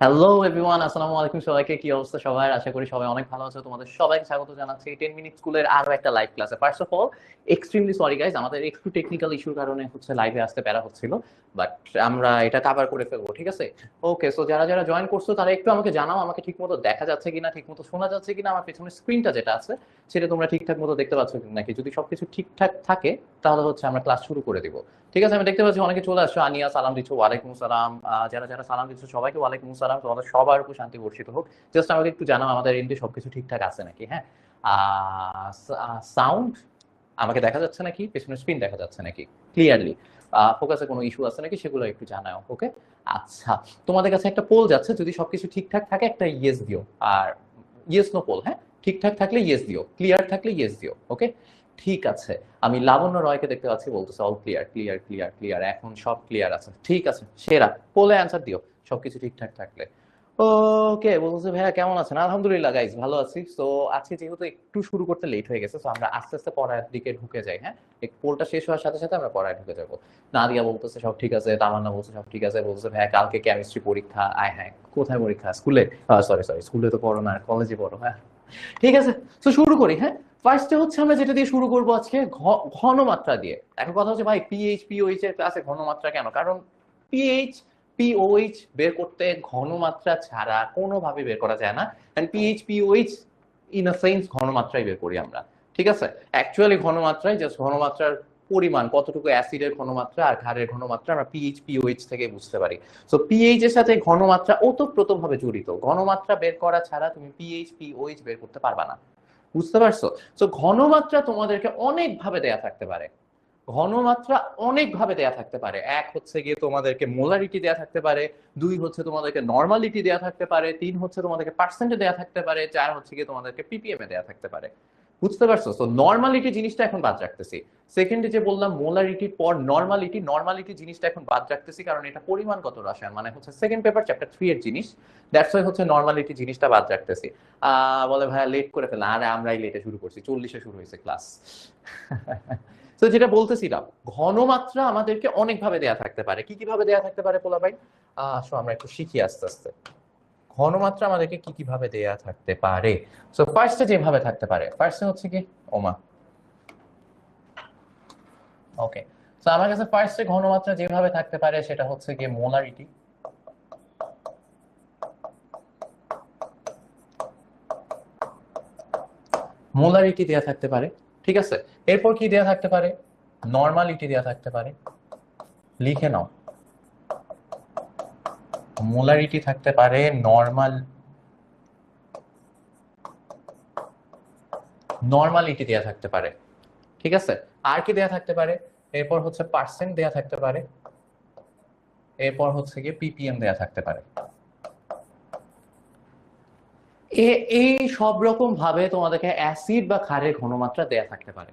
Hello everyone, আসসালামু আলাইকুম। সবাইকে কি অবস্থা সবার? আশা করি সবাই অনেক ভালো আছো। তোমাদের সবাইকে স্বাগত জানাচ্ছি 10 মিনিট স্কুলের আরো একটা লাইভ ক্লাসে। First of all extremely sorry guys, আমাদের একটু টেকনিক্যাল ইস্যুর কারণে লাইভে আসতে প্যারা হচ্ছিল, বাট আমরা এটা কভার করে ফেলবো, ঠিক আছে? ওকে, সো যারা যারা জয়েন করছো তারা একটু আমাকে জানাও, আমাকে ঠিকমতো দেখা যাচ্ছে কিনা, ঠিকমতো শোনা যাচ্ছে কিনা, আমার পেছনের স্ক্রিনটা যেটা আছে সেটা তোমরা ঠিকঠাক মতো দেখতে পাচ্ছ নাকি। যদি সবকিছু ঠিকঠাক থাকে তাহলে আমরা ক্লাস শুরু করে দিব। ঠিক আছে, আমি দেখতে পাচ্ছি অনেকে চলে আসছো। আনিয়া সালাম দিচ্ছ, ওয়ালাইকুম সালাম। যারা যারা সালাম দিচ্ছ সবাইকে ওয়ালাইকুম সালাম। তোমাদের সবার উপর শান্তি বর্ষিত হোক। জাস্ট আমাকে একটু জানাও আমাদের এন্ডে সবকিছু ঠিকঠাক আছে নাকি। হ্যাঁ, সাউন্ড আমাকে দেখা যাচ্ছে নাকি, পেছনের স্ক্রিন দেখা যাচ্ছে নাকি ক্লিয়ারলি, ফোকাসে কোনো ইস্যু আছে নাকি সেগুলো একটু জানাও। ওকে, আচ্ছা, তোমাদের কাছে একটা পোল যাচ্ছে, যদি সবকিছু ঠিকঠাক থাকে একটা ইয়েস দিও, আর ইয়েস নো পোল। হ্যাঁ, ঠিকঠাক থাকলে ইয়েস দিও, ক্লিয়ার থাকলে ইয়েস দিও। ওকে, ঠিক আছে। আমি লাবণ্য রয়কে দেখতে পাচ্ছি, বলতেছে all clear clear clear clear, এখন সব ক্লিয়ার আছে। ঠিক আছে, সেরা। পোলে অ্যান্সার দিও সবকিছু ঠিকঠাক থাকলে। ওকে, বলতেছে ভাইয়া কেমন আছেন? আলহামদুলিল্লাহ গাইজ, ভালো আছি। তো আজকে যেহেতু একটু শুরু করতে লেট হয়ে গেছে, তো আমরা আস্তে আস্তে পড়ার দিকে ঢুকে যাই। হ্যাঁ, পোলটা শেষ হওয়ার সাথে সাথে আমরা পড়ায় ঢুকে যাবো। নাদিয়া বলতেছে সব ঠিক আছে, তামান্না বলছে সব ঠিক আছে, বলছে ভাইয়া কালকে কেমিস্ট্রি পরীক্ষা। আয় হ্যাঁ, কোথায় পরীক্ষা? স্কুলে? সরি সরি, স্কুলে তো পড়ো না, কলেজে পড়ো। হ্যাঁ, ঠিক আছে। তো শুরু করি। হ্যাঁ, ফার্স্টে আমরা যেটা দিয়ে শুরু করবো আজকে, ঘনমাত্রা দিয়ে। এখন কথা হচ্ছে ভাই, পিএইচ পিওএইচ এর ক্লাসে ঘনমাত্রা কেন? কারণ পিএইচ পিওএইচ বের করতে ঘনমাত্রা ছাড়া কোনোভাবে বের করা যায় না। And pH pOH in a sense ঘনমাত্রাই বের করি আমরা। ঠিক আছে, অ্যাকচুয়ালি ঘনমাত্রায় জাস্ট ঘনমাত্রার পরিমাণ কতটুকু, অ্যাসিডের ঘনমাত্রা আর ক্ষারের ঘনমাত্রা আমরা পিএইচ পিওএইচ থেকে বুঝতে পারি। সো পিএইচ এর সাথে ঘনমাত্রা ওতপ্রোতভাবে জড়িত। ঘনমাত্রা বের করা ছাড়া তুমি পিএইচ পিওএইচ বের করতে পারবা না। বুঝতে পারছো? সো ঘনমাত্রা তোমাদেরকে অনেক ভাবে দেয়া থাকতে পারে। ঘনমাত্রা অনেক ভাবে দেয়া থাকতে পারে। এক হচ্ছে গিয়ে তোমাদেরকে মোলারিটি দেয়া থাকতে পারে, দুই হচ্ছে তোমাদেরকে নর্মালিটি দেয়া থাকতে পারে, তিন হচ্ছে তোমাদেরকে পার্সেন্টে দেয়া থাকতে পারে, চার হচ্ছে গিয়ে তোমাদেরকে পিপিএম এ দেয়া থাকতে পারে। বুঝতে পারছো? তো নর্মালিটি জিনিসটা এখন বাদ রাখতেছি। সেকেন্ডে যে বললাম মোলারিটির পর নর্মালিটি, নর্মালিটি জিনিসটা এখন বাদ রাখতেছি, কারণ এটা পরিমাণগত রসায়ন, মানে হচ্ছে সেকেন্ড পেপার চ্যাপ্টার 3 এর জিনিস। দ্যাটস ওয়াই নর্মালিটি জিনিসটা বাদ রাখতেছি। বলে ভাইয়া লেট করে ফেললাম। আরে আমরাই লেটে শুরু করছি, 40-এ শুরু হয়েছে ক্লাস। তো যেটা বলতেছিলাম, ঘনমাত্রা আমাদেরকে অনেক ভাবে দেয়া থাকতে পারে। কি কি ভাবে দেয়া থাকতে পারে পোলা ভাই? আসো আমরা একটু শিখি আস্তে আস্তে। ঘনমাত্রা আমাদেরকে কি কি ভাবে দেয়া থাকতে পারে? সো ফার্স্টে যেভাবে থাকতে পারে, ফার্স্টে হচ্ছে কি, ওমা, ওকে। তো আমার কাছে ফার্স্টে ঘনমাত্রা যেভাবে থাকতে পারে সেটা হচ্ছে কি মোলারিটি। মোলারিটি দেয়া থাকতে পারে। ঠিক আছে, এরপর কি দেয়া থাকতে পারে? নর্মালিটি দেয়া থাকতে পারে। লিখে নাও, মোলারিটি থাকতে পারে, নর্মালিটি দেয়া থাকতে পারে। ঠিক আছে, আর কি দেয়া থাকতে পারে? এরপর হচ্ছে পার্সেন্ট দেয়া থাকতে পারে, এরপর হচ্ছে গিয়ে পিপিএম দেয়া থাকতে পারে। এই সব রকম ভাবে তোমাদেরকে অ্যাসিড বা ক্ষারের ঘনমাত্রা দেয়া থাকতে পারে,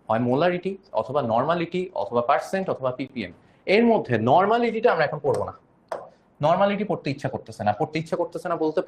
হয় মোলারিটি অথবা নর্মালিটি অথবা পার্সেন্ট অথবা পিপিএম। এর মধ্যে নর্মালিটিটা আমরা এখন পড়বো না। নর্মালিটি পড়তে ইচ্ছা করতেছে না। পড়তে ইচ্ছা করতেছে না বলতে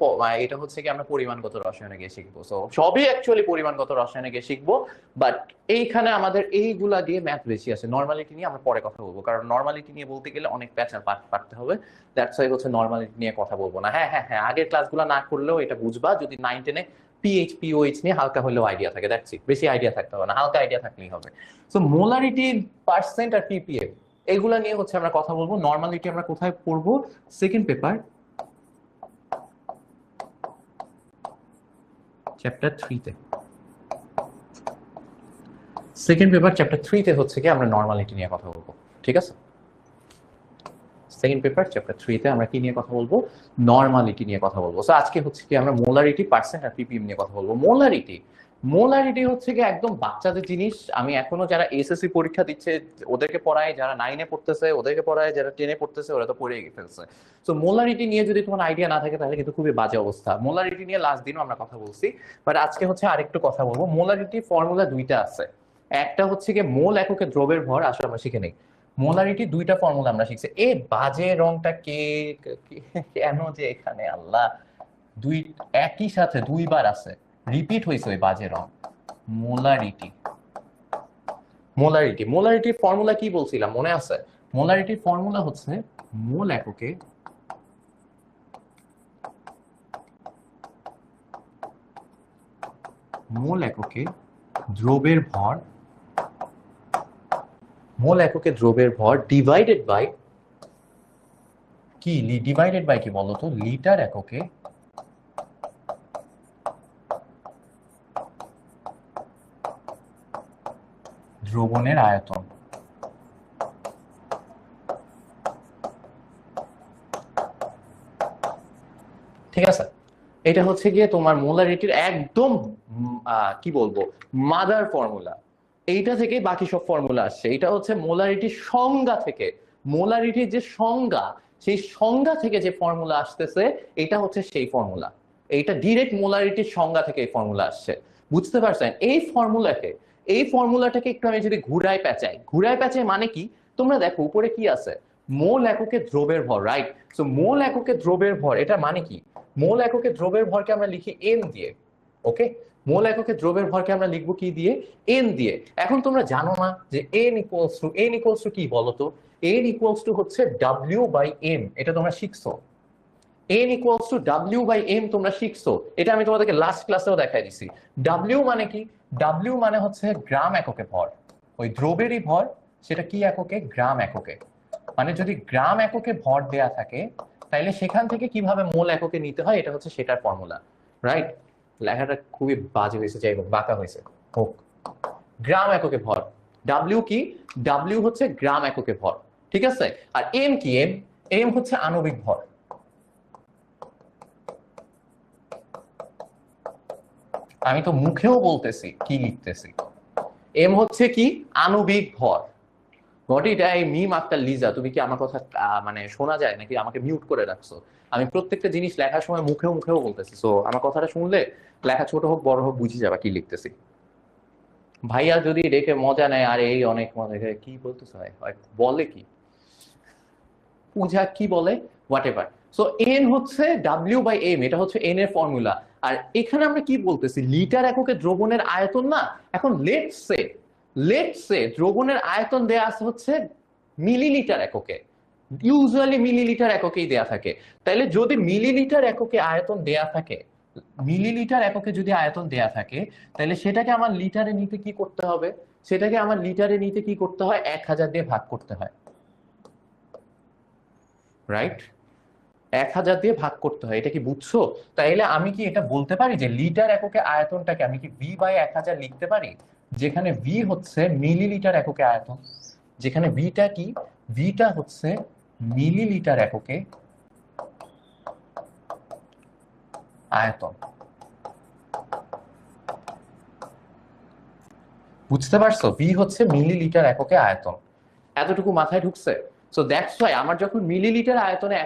এটা হচ্ছে কি আমরা পরিমাণগত রসায়নে গিয়ে শিখবো। সো সবই অ্যাকচুয়ালি পরিমাণগত রসায়নে গিয়ে শিখবো, বাট এইখানে আমাদের এইগুলা দিয়ে ম্যাথ বেশি আছে। নর্মালিটি নিয়ে আমরা পরে কথা বলবো, কারণ নর্মালিটি নিয়ে বলতে গেলে অনেক প্যাচার পাঠতে হবে। দ্যাটস ওয়াই নর্মালিটি নিয়ে কথা বলবো না। হ্যাঁ হ্যাঁ হ্যাঁ, আগের ক্লাসগুলো না করলেও এটা বুঝবা, যদি 9-10-এ পিএইচ পিওএইচ নিয়ে হালকা হলেও আইডিয়া থাকে। দ্যাটস ইট, বেশি আইডিয়া থাকতে হবে না, হালকা আইডিয়া থাকলেই হবে। সো মোলারিটি, পার্সেন্ট আর পিপিএম, এগুলা নিয়ে আমরা কথা বলবো। নর্মালিটি আমরা কোথায় পড়বো? সেকেন্ড পেপার চ্যাপ্টার 3-তে। সেকেন্ড পেপার চ্যাপ্টার 3-তে হচ্ছে কি আমরা নর্মালিটি নিয়ে কথা বলবো। ঠিক আছে, সেকেন্ড পেপার চ্যাপ্টার 3-তে আমরা কি নিয়ে কথা বলবো? নর্মালিটি নিয়ে কথা বলবো। সো আজকে হচ্ছে কি আমরা মোলারিটি, পার্সেন্ট আর পিপিএম নিয়ে কথা বলবো। মোলারিটি, মোলারিটি হচ্ছে কি একদম বাচ্চাদের জিনিস। আমি এখনো যারা এসএসসি পরীক্ষা দিচ্ছে ওদেরকে পড়াই, যারা 9-এ পড়তেছে ওদেরকে পড়াই, যারা 10-এ পড়তেছে ওরা তো পড়েই ফেলছে। সো মোলারিটি নিয়ে যদি তোমার আইডিয়া না থাকে তাহলে কিন্তু খুবই বাজে অবস্থা। মোলারিটি নিয়ে লাস্ট দিনও আমরা কথা বলছি, বাট আজকে আরেকটু কথা বলবো। মোলারিটি ফর্মুলা দুইটা আছে। একটা হচ্ছে কি মোল এককে দ্রবের ভর, আসলে আমরা শিখে নেই। মোলারিটি দুইটা ফর্মুলা আমরা শিখছি। এই বাজে রংটা কেন যে এখানে আল্লাহ, দুই একই সাথে দুইবার আছে, রিপিট হয়েছে ওই বাজে রং। মোলারিটি, মোলারিটি, মোলারিটির ফর্মুলা কি বলছিলাম মনে আছে? মোলারিটির ফর্মুলা হচ্ছে মোল এককে মোল এককে দ্রবের ভর, মোল এককে দ্রবের ভর ডিভাইডেড বাই কি, ডিভাইডেড বাই কি বলতো, লিটার এককে দ্রবণের আয়তন। ঠিক আছে, এটা হচ্ছে গিয়ে তোমার মোলারিটির একদম কি বলবো মাদার ফর্মুলা। এইটা থেকে বাকি সব ফর্মুলা আসছে। এটা হচ্ছে মোলারিটির সংজ্ঞা থেকে, মোলারিটির যে সংজ্ঞা, সেই সংজ্ঞা থেকে যে ফর্মুলা আসতেছে এটা হচ্ছে সেই ফর্মুলা। এইটা ডিরেক্ট মোলারিটির সংজ্ঞা থেকে এই ফর্মুলা আসছে, বুঝতে পারছেন? এই ফর্মুলাকে, এই ফর্মুলাটাকে একটু আমি যদি ঘুরায় পেঁচাই, ঘুরায় পেঁচাই মানে কি, তোমরা দেখো উপরে কি আছে, মোল এককে দ্রবের ভর, রাইট? সো মোল এককে দ্রবের ভর, এটা মানে কি, মোল এককে দ্রবের ভরকে আমরা লিখি এন দিয়ে। ওকে, মোল এককে দ্রবের ভরকে আমরা লিখবো কি দিয়ে, এন দিয়ে। এখন তোমরা জানো না যে এন ইকুয়ালস টু কি বলতো, এন ইকুয়ালস টু হচ্ছে ডাব্লিউ বাই এম। এটা তোমরা শিখছো, N equals to W by M তোমরা শিখছো। এটা আমি তোমাদেরকে লাস্ট ক্লাসেও দেখাই দিছি। ডাব্লিউ মানে কি, ডাব্লিউ মানে হচ্ছে গ্রাম এককে ভর, ওই দ্রবেরই ভর, সেটা কি এককে, গ্রাম এককে। মানে যদি গ্রাম এককে ভর দেয়া থাকে তাইলে সেখান থেকে কিভাবে মোল এককে নিতে হয়, এটা হচ্ছে সেটার ফর্মুলা, রাইট? লেখাটা খুবই বাজে হয়েছে, যাই হোক, বাঁকা হয়েছে, হোক। গ্রাম এককে ভর, ডাব্লিউ কি, ডাব্লিউ হচ্ছে গ্রাম এককে ভর, ঠিক আছে? আর এম কি, এম, এম হচ্ছে আণবিক ভর। আমি তো মুখেও বলতেছি কি লিখতেছি, এম হচ্ছে কি, আণবিক ভর। ঘটিটা এই মিম আক্তার লিজা, তুমি কি আমার কথা মানে শোনা যায় নাকি আমাকে মিউট করে রাখছো? আমি প্রত্যেকটা জিনিস লেখার সময় মুখেও মুখেও বলতেছি, সো আমার কথাটা শুনলে লেখা ছোট হোক বড় হোক বুঝি যাবা কি লিখতেছি। ভাইয়া যদি দেখে মজা নেয়, আর এই অনেক মজা, কি বলতেছে ভাই, বলে কি পূজা কি বলে, হোয়াট এভার। সো এন হচ্ছে ডাব্লিউ বাই এম, এটা হচ্ছে এন এর ফর্মুলা। আর এখানে আমরা কি বলতেছি, লিটার এককে দ্রবণের আয়তন না। এখন লেটস সে দ্রবণের আয়তন দেয়া আছে হচ্ছে মিলিলিটার এককে, ইউজুয়ালি মিলিলিটার এককেই দেয়া থাকে। তাইলে যদি মিলিলিটার এককে আয়তন দেয়া থাকে, মিলিলিটার এককে যদি আয়তন দেয়া থাকে, তাহলে সেটাকে আমার লিটারে নিতে কি করতে হবে, সেটাকে আমার লিটারে নিতে কি করতে হয়, 1000 দিয়ে ভাগ করতে হয়, রাইট? 1000 দিয়ে ভাগ করতে হয়, এটা কি বুঝছো? তাইলে আমি কি এটা বলতে পারি যে লিটার এককে আয়তনটাকে আমি কি ভি বাই 1000 লিখতে পারি, যেখানে ভি হচ্ছে মিলিলিটার এককে আয়তন, যেখানে ভিটা কি, ভিটা হচ্ছে মিলিলিটার এককে আয়তন। বুঝতে পারছো? ভি হচ্ছে মিলিলিটার এককে আয়তন। এতটুকু মাথায় ঢুকছে? সো দ্যাটস ওয়াই আমার যখন মিলিলিটার আয়তনে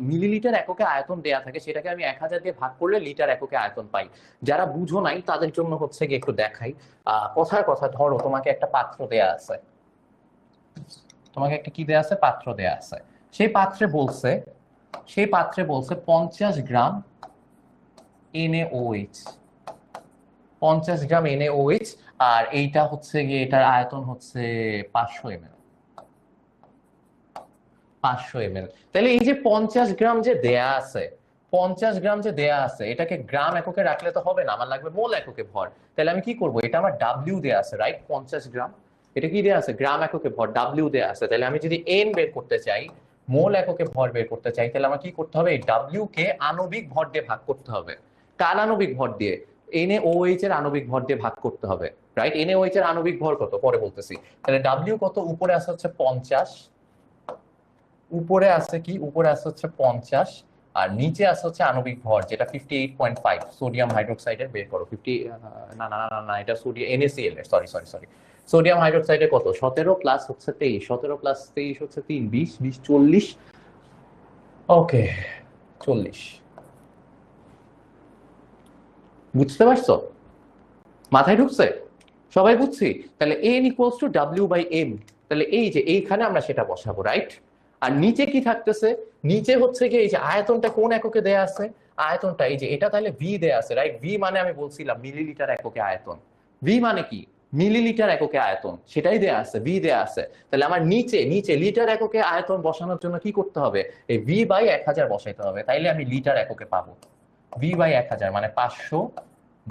মিলিলিটার এককে আয়তন দেয়া থাকে, সেটাকে আমি 1000 দিয়ে ভাগ করলে লিটার এককে আয়তন পাই। যারা বুঝো নাই তাদের জন্য হচ্ছে গিয়ে একটু দেখাই। কথার কথা, ধরো তোমাকে একটা পাত্র দেয়া আছে, তোমাকে একটা কি দেয়া আছে, পাত্র দেয়া আছে। সেই পাত্রে বলছে, সেই পাত্রে বলছে 50 গ্রাম NaOH, 50 গ্রাম NaOH। আর এইটা হচ্ছে গিয়ে, এটার আয়তন হচ্ছে 500 ml, 500 ml। তাহলে এই যে 50 গ্রাম যে দেয়া আছে, 50 গ্রাম যে দেয়া আছে, এটাকে গ্রাম এককে রাখলে তো হবে না, আমার লাগবে মোল এককে ভর। তাহলে আমি কি করব, এটা আমার ডাব্লিউ দেয়া আছে, রাইট? 50 গ্রাম, এটা কি দেয়া আছে, গ্রাম এককে ভর, ডাব্লিউ দেয়া আছে। তাহলে আমি যদি এন বের করতে চাই, মোল এককে ভর বের করতে চাই, তাহলে আমার কি করতে হবে, এই ডাব্লিউ কে আণবিক ভর দিয়ে ভাগ করতে হবে। কার আণবিক ভর দিয়ে, NaOH এর আণবিক ভর দিয়ে ভাগ করতে হবে, রাইট? NaOH এর আণবিক ভর কত পরে বলতেছি। তাহলে ডাব্লিউ কত, উপরে আছে হচ্ছে 50, উপরে আছে কি, উপরে আছে হচ্ছে 50, আর নিচে আছে হচ্ছে আণবিক ভর যেটা 58.5 সোডিয়াম হাইড্রোক্সাইডের বের করো। 50 না না না না, এটা সোডিয়াম NaCl এর, সরি সরি সরি, সোডিয়াম হাইড্রোক্সাইডের কত, 17 প্লাস হচ্ছে 23, 17 প্লাস 23 হচ্ছে 3, 20, 20 40, ওকে 40। বুঝতে পারছো? মাথায় ঢুকছে? সবাই বুঝছি? তাহলে N equals to W by M. তাহলে এই যে এইখানে আমরা সেটা বসাবো, রাইট? আর নিচে কি থাকতেছে, নিচে হচ্ছে কি, এই যে আয়তনটা কোন এককে দেয়া আছে, আয়তনটা এই যে এটা, তাহলে ভি দেয়া আছে, রাইট? ভি মানে আমি বলছিলাম মিলিলিটার এককে আয়তন। ভি মানে কি, মিলিলিটার এককে আয়তন, সেটাই দেয়া আছে, ভি দেয়া আছে। তাহলে আমার নিচে নিচে লিটার এককে আয়তন বসানোর জন্য কি করতে হবে, এই ভি বাই 1000 বসাইতে হবে, তাইলে আমি লিটার এককে পাবো। ভি বাই 1000 মানে 500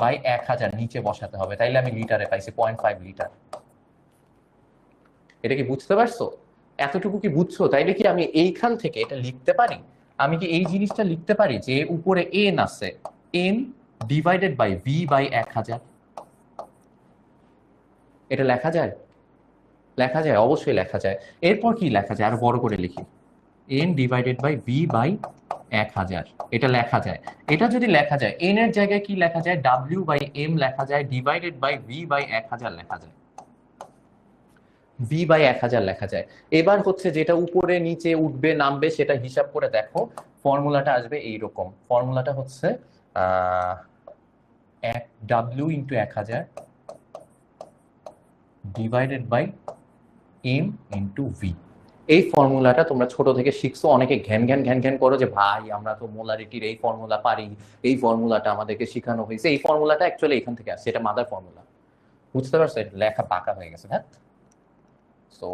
বাই 1000 নিচে বসাতে হবে, তাইলে আমি লিটারে পাইছি 0.5 লিটার। এটা কি বুঝতে পারছো? এতটুকু কি বুঝছো? তাইলে কি আমি এইখান থেকে এটা লিখতে পারি? আমি কি এই জিনিসটা লিখতে পারি যে উপরে এন আছে, N divided by V by 1000? এটা লেখা যায়? লেখা যায়, অবশ্যই লেখা যায়। এরপর কি লেখা যায়, আরো বড় করে লিখি, N divided by V by 1000। এটা লেখা যায়। এটা যদি লেখা যায়, এন এর জায়গায় কি লেখা যায়, ডাব্লিউ বাই এম লেখা যায়, ডিভাইডেড বাই ভি বাই 1000 লেখা যায়, ভি বাই 1000 লেখা যায়। এবার হচ্ছে যেটা উপরে নিচে উঠবে নামবে সেটা হিসাব করে দেখো, ফর্মুলাটা আসবে এইরকম। ফর্মুলাটা হচ্ছে W into 1000 divided by M into V. এই ফর্মুলাটা তোমরা ছোট থেকে শিখছো, অনেকে ঘ্যান ঘ্যান ঘ্যান ঘ্যান করো যে ভাই আমরা তো মোলারিটির এই ফর্মুলা পারি, এই ফর্মুলাটা আমাদেরকে শেখানো হয়েছে। এই ফর্মুলাটা অ্যাকচুয়ালি এখান থেকে আসছে, এটা মাদার ফর্মুলা। বুঝতে পারছো? এটা লেখা পাকা হয়ে গেছে। হ্যাঁ, তো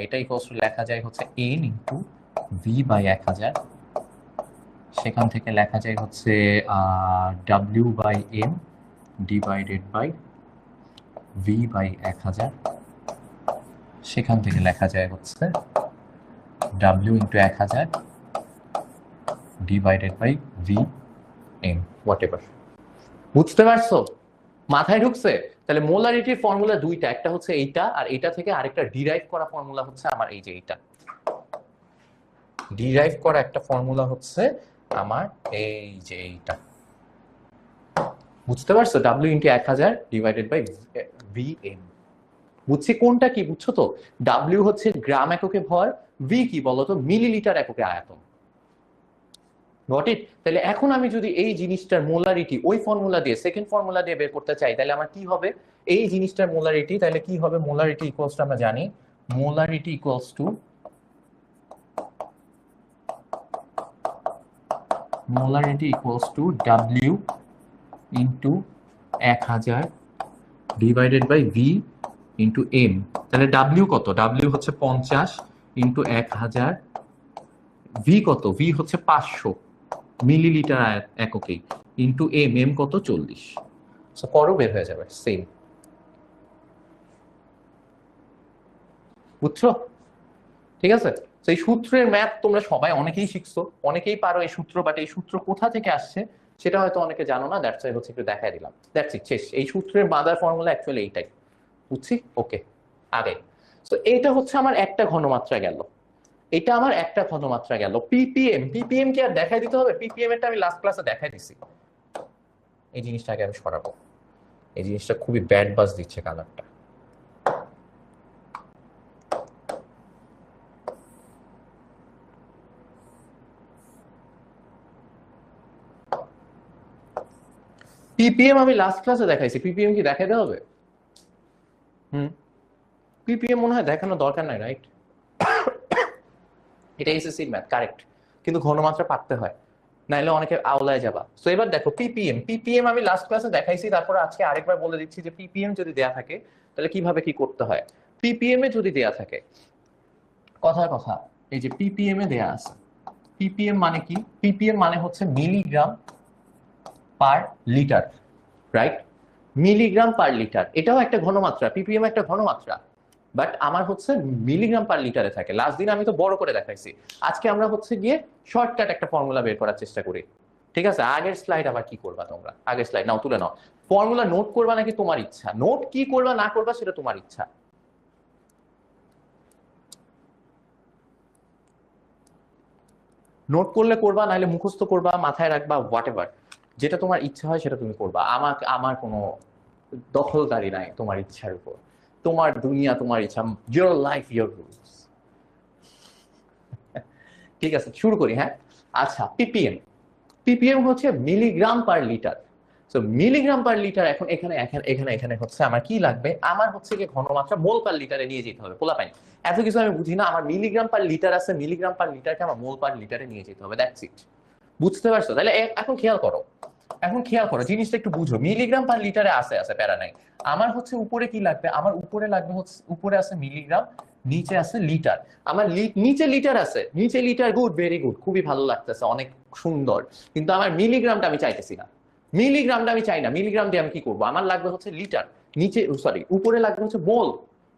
এটাই লেখা যায় হচ্ছে এন ইন্টু ভি বাই 1000। সেখান থেকে লেখা যায় হচ্ছে W by M divided by V by 1000। সেখান থেকে লেখা যায় হচ্ছে W into 1000 divided by V M, whatever. বুঝতে পারছো? মাথায় ঢুকছে? তাহলে মোলারিটির ফর্মুলা দুইটা, একটা হচ্ছে এইটা, আর এটা থেকে আরেকটা ডিরাইভ করা ফর্মুলা হচ্ছে আমার এই যে এইটা। ডিরাইভ করা একটা ফর্মুলা হচ্ছে আমার এই যে এইটা। বুঝতে পারছো? W into 1000 divided by V M. বুঝছি কোনটা কি, বুঝছো তো? ডাব্লিউ হচ্ছে গ্রাম এককে ভর, ভি কি বলতো, মিলিলিটার এককে আয়তন। Got it? তাহলে এখন আমি যদি এই জিনিসটার মোলারিটি ওই ফর্মুলা দিয়ে, সেকেন্ড ফর্মুলা দিয়ে বের করতে চাই, তাহলে আমার কি হবে? এই জিনিসটার মোলারিটি তাহলে কি হবে? মোলারিটি ইকুয়ালস টু আমরা জানি, molarity equals to W into 1000 divided by V into M. তাহলে ডাব্লিউ কত? ডাব্লিউ হচ্ছে 50 ইন্টু 1000, ভি কত? ভি হচ্ছে 500 মিলিলিটার এককে, ইন্টু এম, এম কত? 40। করো, বের হয়ে যাবে সেম। বুঝছো? ঠিক আছে? তো এই সূত্রের ম্যাথ তোমরা সবাই অনেকেই শিখছো, অনেকেই পারো এই সূত্র, বাট এই সূত্র কোথা থেকে আসছে সেটা হয়তো অনেকে জানো না। দ্যাটস ওয়াই হচ্ছে একটু দেখাই দিলাম। দ্যাটস ইট, শেষ। এই সূত্রের মাদার ফর্মুলা অ্যাকচুয়ালি এইটাই। বুঝছি? ওকে, আগে তো এইটা হচ্ছে আমার একটা ঘনমাত্রা গেল, এটা আমার একটা ঘনমাত্রা গেল। পিপিএম, পিপিএম কি আর দেখাই দিতে হবে? পিপিএম এরটা আমি লাস্ট ক্লাসে দেখাই দিছি। এই জিনিসটাকে আমি সরাবো, এই জিনিসটা খুবই ব্যাড বাজ দিচ্ছে কালারটা। পিপিএম আমি লাস্ট ক্লাসে দেখাইছি, পিপিএম কি দেখাইতে হবে? পিপিএম মনে হয় দেখানোর দরকার নাই, রাইট? এটা এসএসসির ম্যাথ, কারেক্ট, কিন্তু ঘনমাত্রা পারতে হয়, নাইলে অনেকে আওলায় যাবা। তো এবার দেখো পিপিএম, পিপিএম আমি লাস্ট ক্লাসে দেখাইছি, তারপরে আজকে আরেকবার বলে দিচ্ছি যে পিপিএম যদি দেয়া থাকে তাহলে কিভাবে কি করতে হয়। পিপিএম এ যদি দেয়া থাকে, কথার কথা, এই যে পিপিএম এ দেয়া আছে, পিপিএম মানে কি? পিপিএম মানে হচ্ছে milligram per litre, right? Milligram per litre, এটাও একটা ঘনমাত্রা, পিপিএম একটা ঘনমাত্রা, বাট আমার হচ্ছে মিলিগ্রাম পার লিটারে থাকে। লাস্ট দিন আমি তো বড় করে দেখাইছি, আজকে আমরা হচ্ছে গিয়ে শর্টকাট একটা ফর্মুলা বের করার চেষ্টা করি। ঠিক আছে? আগের স্লাইড আবার কি করবা তোমরা? আগের স্লাইড নাও, তুলে নাও। ফর্মুলা নোট করবা নাকি তোমার ইচ্ছা, নোট কি করবা না করবা সেটা তোমার ইচ্ছা। নোট করলে করবা, নাহলে মুখস্থ করবা, মাথায় রাখবা, হোয়াট এভার, যেটা তোমার ইচ্ছা হয় সেটা তুমি করবা। আমার কোনো দখলদারি নাই তোমার ইচ্ছার উপর। তোমার দুনিয়া, তোমার ইচ্ছা, ইয়োর লাইফ ইয়োর রুলস। ঠিক আছে, শুরু করি। হ্যাঁ, আচ্ছা, পিপিএম, পিপিএম হচ্ছে মিলিগ্রাম পার লিটার। তো মিলিগ্রাম পার লিটার, এখন এখানে এখানে এখানে এখানে হচ্ছে আমার কি লাগবে, আমার হচ্ছে কি ঘনমাত্রা মোল পার লিটারে নিয়ে যেতে হবে। পোলা পাই এত কিছু আমি বুঝি না, আমার মিলিগ্রাম পার লিটার আছে, মিলিগ্রাম পার লিটারকে আমার মোল পার লিটারে নিয়ে যেতে হবে, দ্যাটস ইট। বুঝতে পারছো? তাহলে এখন খেয়াল করো, এখন খেয়াল করো, জিনিসটা একটু বুঝো। মিলিগ্রাম পার লিটারে আছে আছে প্যারা নাই। আমার হচ্ছে উপরে কি লাগবে, আমার উপরে লাগবে হচ্ছে, উপরে আছে মিলিগ্রাম, নিচে আছে লিটার। আমার নিচে লিটার আছে, নিচে লিটার, গুড, ভেরি গুড, খুবই ভালো লাগতেছে, অনেক সুন্দর, কিন্তু আমার মিলিগ্রামটা আমি চাইতেছি না। মিলিগ্রামটা আমি চাই না, মিলিগ্রাম দিয়ে আমি কি করবো, আমার লাগবে হচ্ছে লিটার, নিচে সরি উপরে লাগবে হচ্ছে মোল,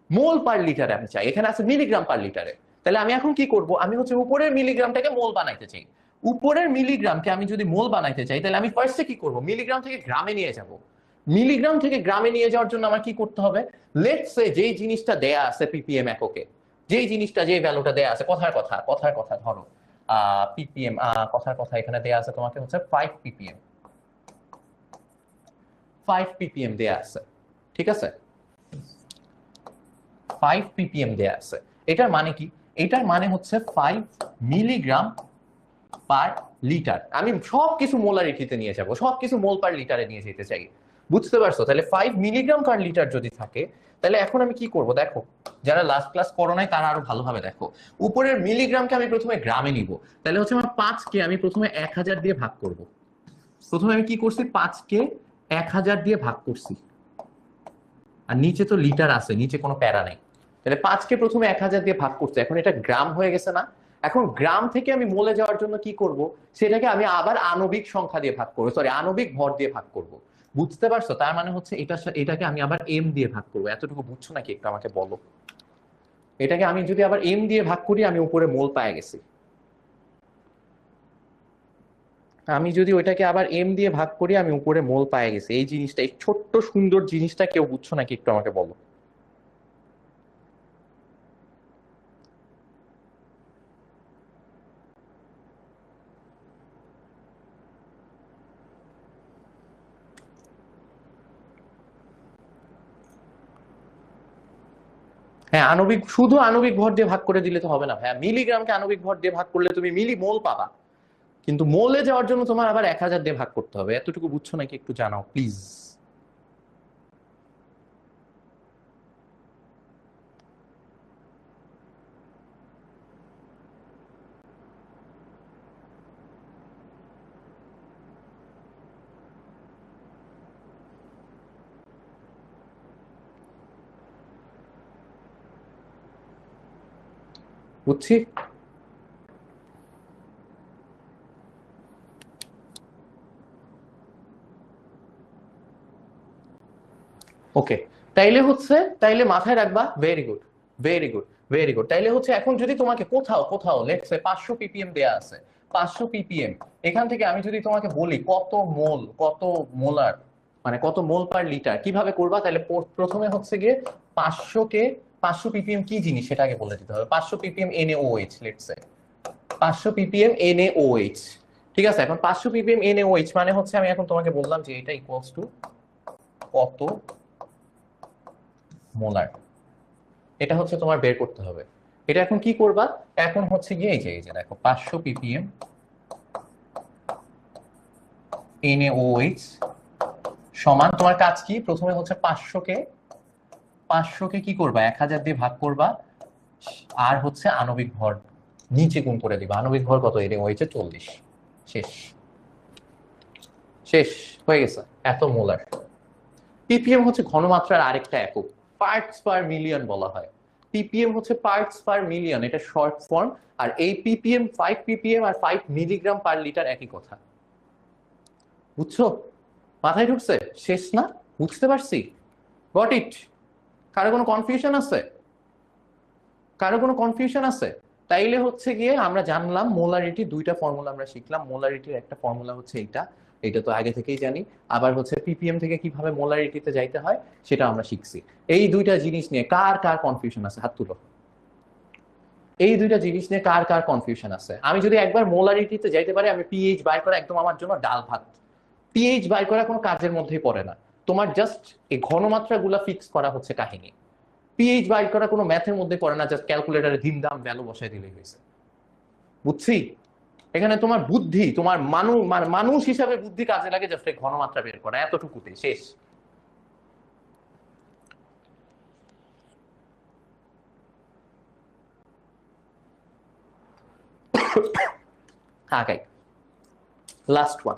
মোল পার লিটারে আমি চাই, এখানে আছে মিলিগ্রাম পার লিটারে। তাহলে আমি এখন কি করব, আমি হচ্ছে উপরের মিলিগ্রামটাকে মোল বানাইতে চাই। উপরের মিলিগ্রামকে আমি যদি মোল বানাইতে চাই তাহলে আমি ফার্স্টে কি করব, মিলিগ্রাম থেকে গ্রামে নিয়ে যাব। মিলিগ্রাম থেকে গ্রামে নিয়ে যাওয়ার জন্য আমার কি করতে হবে, লেটস সে যেই জিনিসটা দেয়া আছে পিপিএম এককে, যেই জিনিসটা যে ভ্যালুটা দেয়া আছে, কথার কথা ধরো পিপিএম, কথার কথা এখানে দেয়া আছে তোমাকে হচ্ছে 5 পিপিএম, 5 পিপিএম দেয়া আছে, ঠিক আছে, 5 পিপিএম দেয়া আছে। এটার মানে কি, এটার মানে হচ্ছে 5 মিলিগ্রাম পার লিটার। আমি সবকিছু মোলারিটিতে নিয়ে যাব, সবকিছু মোল পার লিটারে নিয়ে যেতে চাই, বুঝতে পারছো? তাহলে 5 মিলিগ্রাম পার লিটার যদি থাকে, তাহলে এখন আমি কি করব দেখো, যারা লাস্ট ক্লাস করো নাই তারা আরো ভালোভাবে দেখো। উপরের মিলিগ্রামকে আমি প্রথমে গ্রামে নিব, তাহলে হচ্ছে আমার 5 কে আমি প্রথমে 1000 দিয়ে ভাগ করব। প্রথমে আমি কি করছি, 5 কে 1000 দিয়ে ভাগ করছি, আর নিচে তো লিটার আছে, নিচে কোনো প্যারা নেই। তাহলে 5 কে প্রথমে 1000 দিয়ে ভাগ করছে, এখন এটা গ্রাম হয়ে গেছে না? এখন গ্রাম থেকে আমি মোলে যাওয়ার জন্য কি করব, সেটাকে আমি আবার আণবিক সংখ্যা দিয়ে ভাগ করবো, সরি আণবিক ভর দিয়ে ভাগ করব। বুঝতে পারছো? তার মানে হচ্ছে এটাকে আমি আবার এম দিয়ে ভাগ করবো। এতটুকু বুঝছো নাকি একটু আমাকে বলো? এটাকে আমি যদি আবার এম দিয়ে ভাগ করি, আমি উপরে মোল পায়ে গেছি। আমি যদি ওইটাকে আবার এম দিয়ে ভাগ করি, আমি উপরে মোল পায়ে গেছি। এই জিনিসটা, এই ছোট্ট সুন্দর জিনিসটা কেউ বুঝছো নাকি একটু আমাকে বলো? হ্যাঁ, আণবিক, শুধু আণবিক ভর দিয়ে ভাগ করে দিলে তো হবে না ভাইয়া, মিলিগ্রামকে আণবিক ভর দিয়ে ভাগ করলে তুমি মিলি মোল পাবা, কিন্তু মোলে যাওয়ার জন্য তোমার আবার 1000 দিয়ে ভাগ করতে হবে। এতটুকু বুঝছো নাকি একটু জানাও প্লিজ। বুঝছি। ওকে, তাইলে হচ্ছে, তাইলে মাথায় রাখবা, very good, very good, very good. তাইলে হচ্ছে এখন যদি তোমাকে কোথাও কোথাও লেটস সে 500 পিপিএম দেয়া আছে, 500 পিপিএম, এখান থেকে আমি যদি তোমাকে বলি কত মোল, কত মোলার, মানে কত মোল পার লিটার, কিভাবে করবা? তাহলে প্রথমে হচ্ছে গিয়ে 500 কে, 500 পিপিএম কি জিনিস সেটা আগে বলে দিতে হবে। 500 PPM NaOH, let's say 500 PPM NaOH, ঠিক আছে। এখন 500 পিপিএম এনএওএইচ মানে হচ্ছে, আমি এখন তোমাকে বললাম যে এটা ইকুয়ালস টু কত মোলার, এটা হচ্ছে তোমার বের করতে হবে। এটা এখন কি করবা, এখন হচ্ছে গিয়ে এই যে দেখো 500 পিপিএম এনএওএইচ সমান, তোমার কাজ কি, প্রথমে হচ্ছে 500 কে কি করবা, 1000 দিয়ে ভাগ করবা, আর হচ্ছে আণবিক ভর নিচে গুণ করে দিবা। আণবিক ভর কত, এনএওএইচ 40, শেষ, শেষ হয়ে গেছে, এত মোলার। পিপিএম হচ্ছে ঘনমাত্রার আরেকটা একক, পার্টস পার মিলিয়ন বলা হয়। পিপিএম হচ্ছে পার্টস পার মিলিয়ন, এটা শর্ট ফর্ম। আর এই পিপিএম, 5 পিপিএম আর 5 মিলিগ্রাম পার লিটার একই কথা, বুঝছো? মাথায় ঢুকছে? শেষ না? বুঝতে পারছি? Got it? কারো কোনো কনফিউশন আছে? কারো কোনো কনফিউশন আছে? তাইলে হচ্ছে গিয়ে আমরা জানলাম মোলারিটি, দুইটা ফর্মুলা আমরা শিখলাম। মোলারিটির একটা ফর্মুলা হচ্ছে এইটা, এটা তো আগে থেকেই জানি। আবার হচ্ছে পিপিএম থেকে কিভাবে মোলারিটিতে যাইতে হয় সেটা আমরা শিখছি। এই দুইটা জিনিস নিয়ে কার কার কনফিউশন আছে, হাত তুলো। এই দুইটা জিনিস নিয়ে কার কার কনফিউশন আছে? আমি যদি একবার মোলারিটিতে যাইতে পারি, আমি পিএইচ বাই করা একদম আমার জন্য ডাল ভাত। পিএইচ বাই করা কোনো কাজের মধ্যেই পড়ে না, তোমার জাস্ট এই ঘনমাত্রা গুলা ফিক্স করা হচ্ছে কাহিনী। পিএইচ বাই করা কোনো ম্যাথের মধ্যে পড়ে না, জাস্ট ক্যালকুলেটারে ধিমদাম ভ্যালু বসাই দিলেই হয়েছে। বুঝছি? এখানে তোমার বুদ্ধি, তোমার মানুষ হিসাবে বুদ্ধি কাজে লাগে জাস্ট ঘনমাত্রা বের করা, এতটুকুতে শেষ। আগাই, লাস্ট ওয়ান,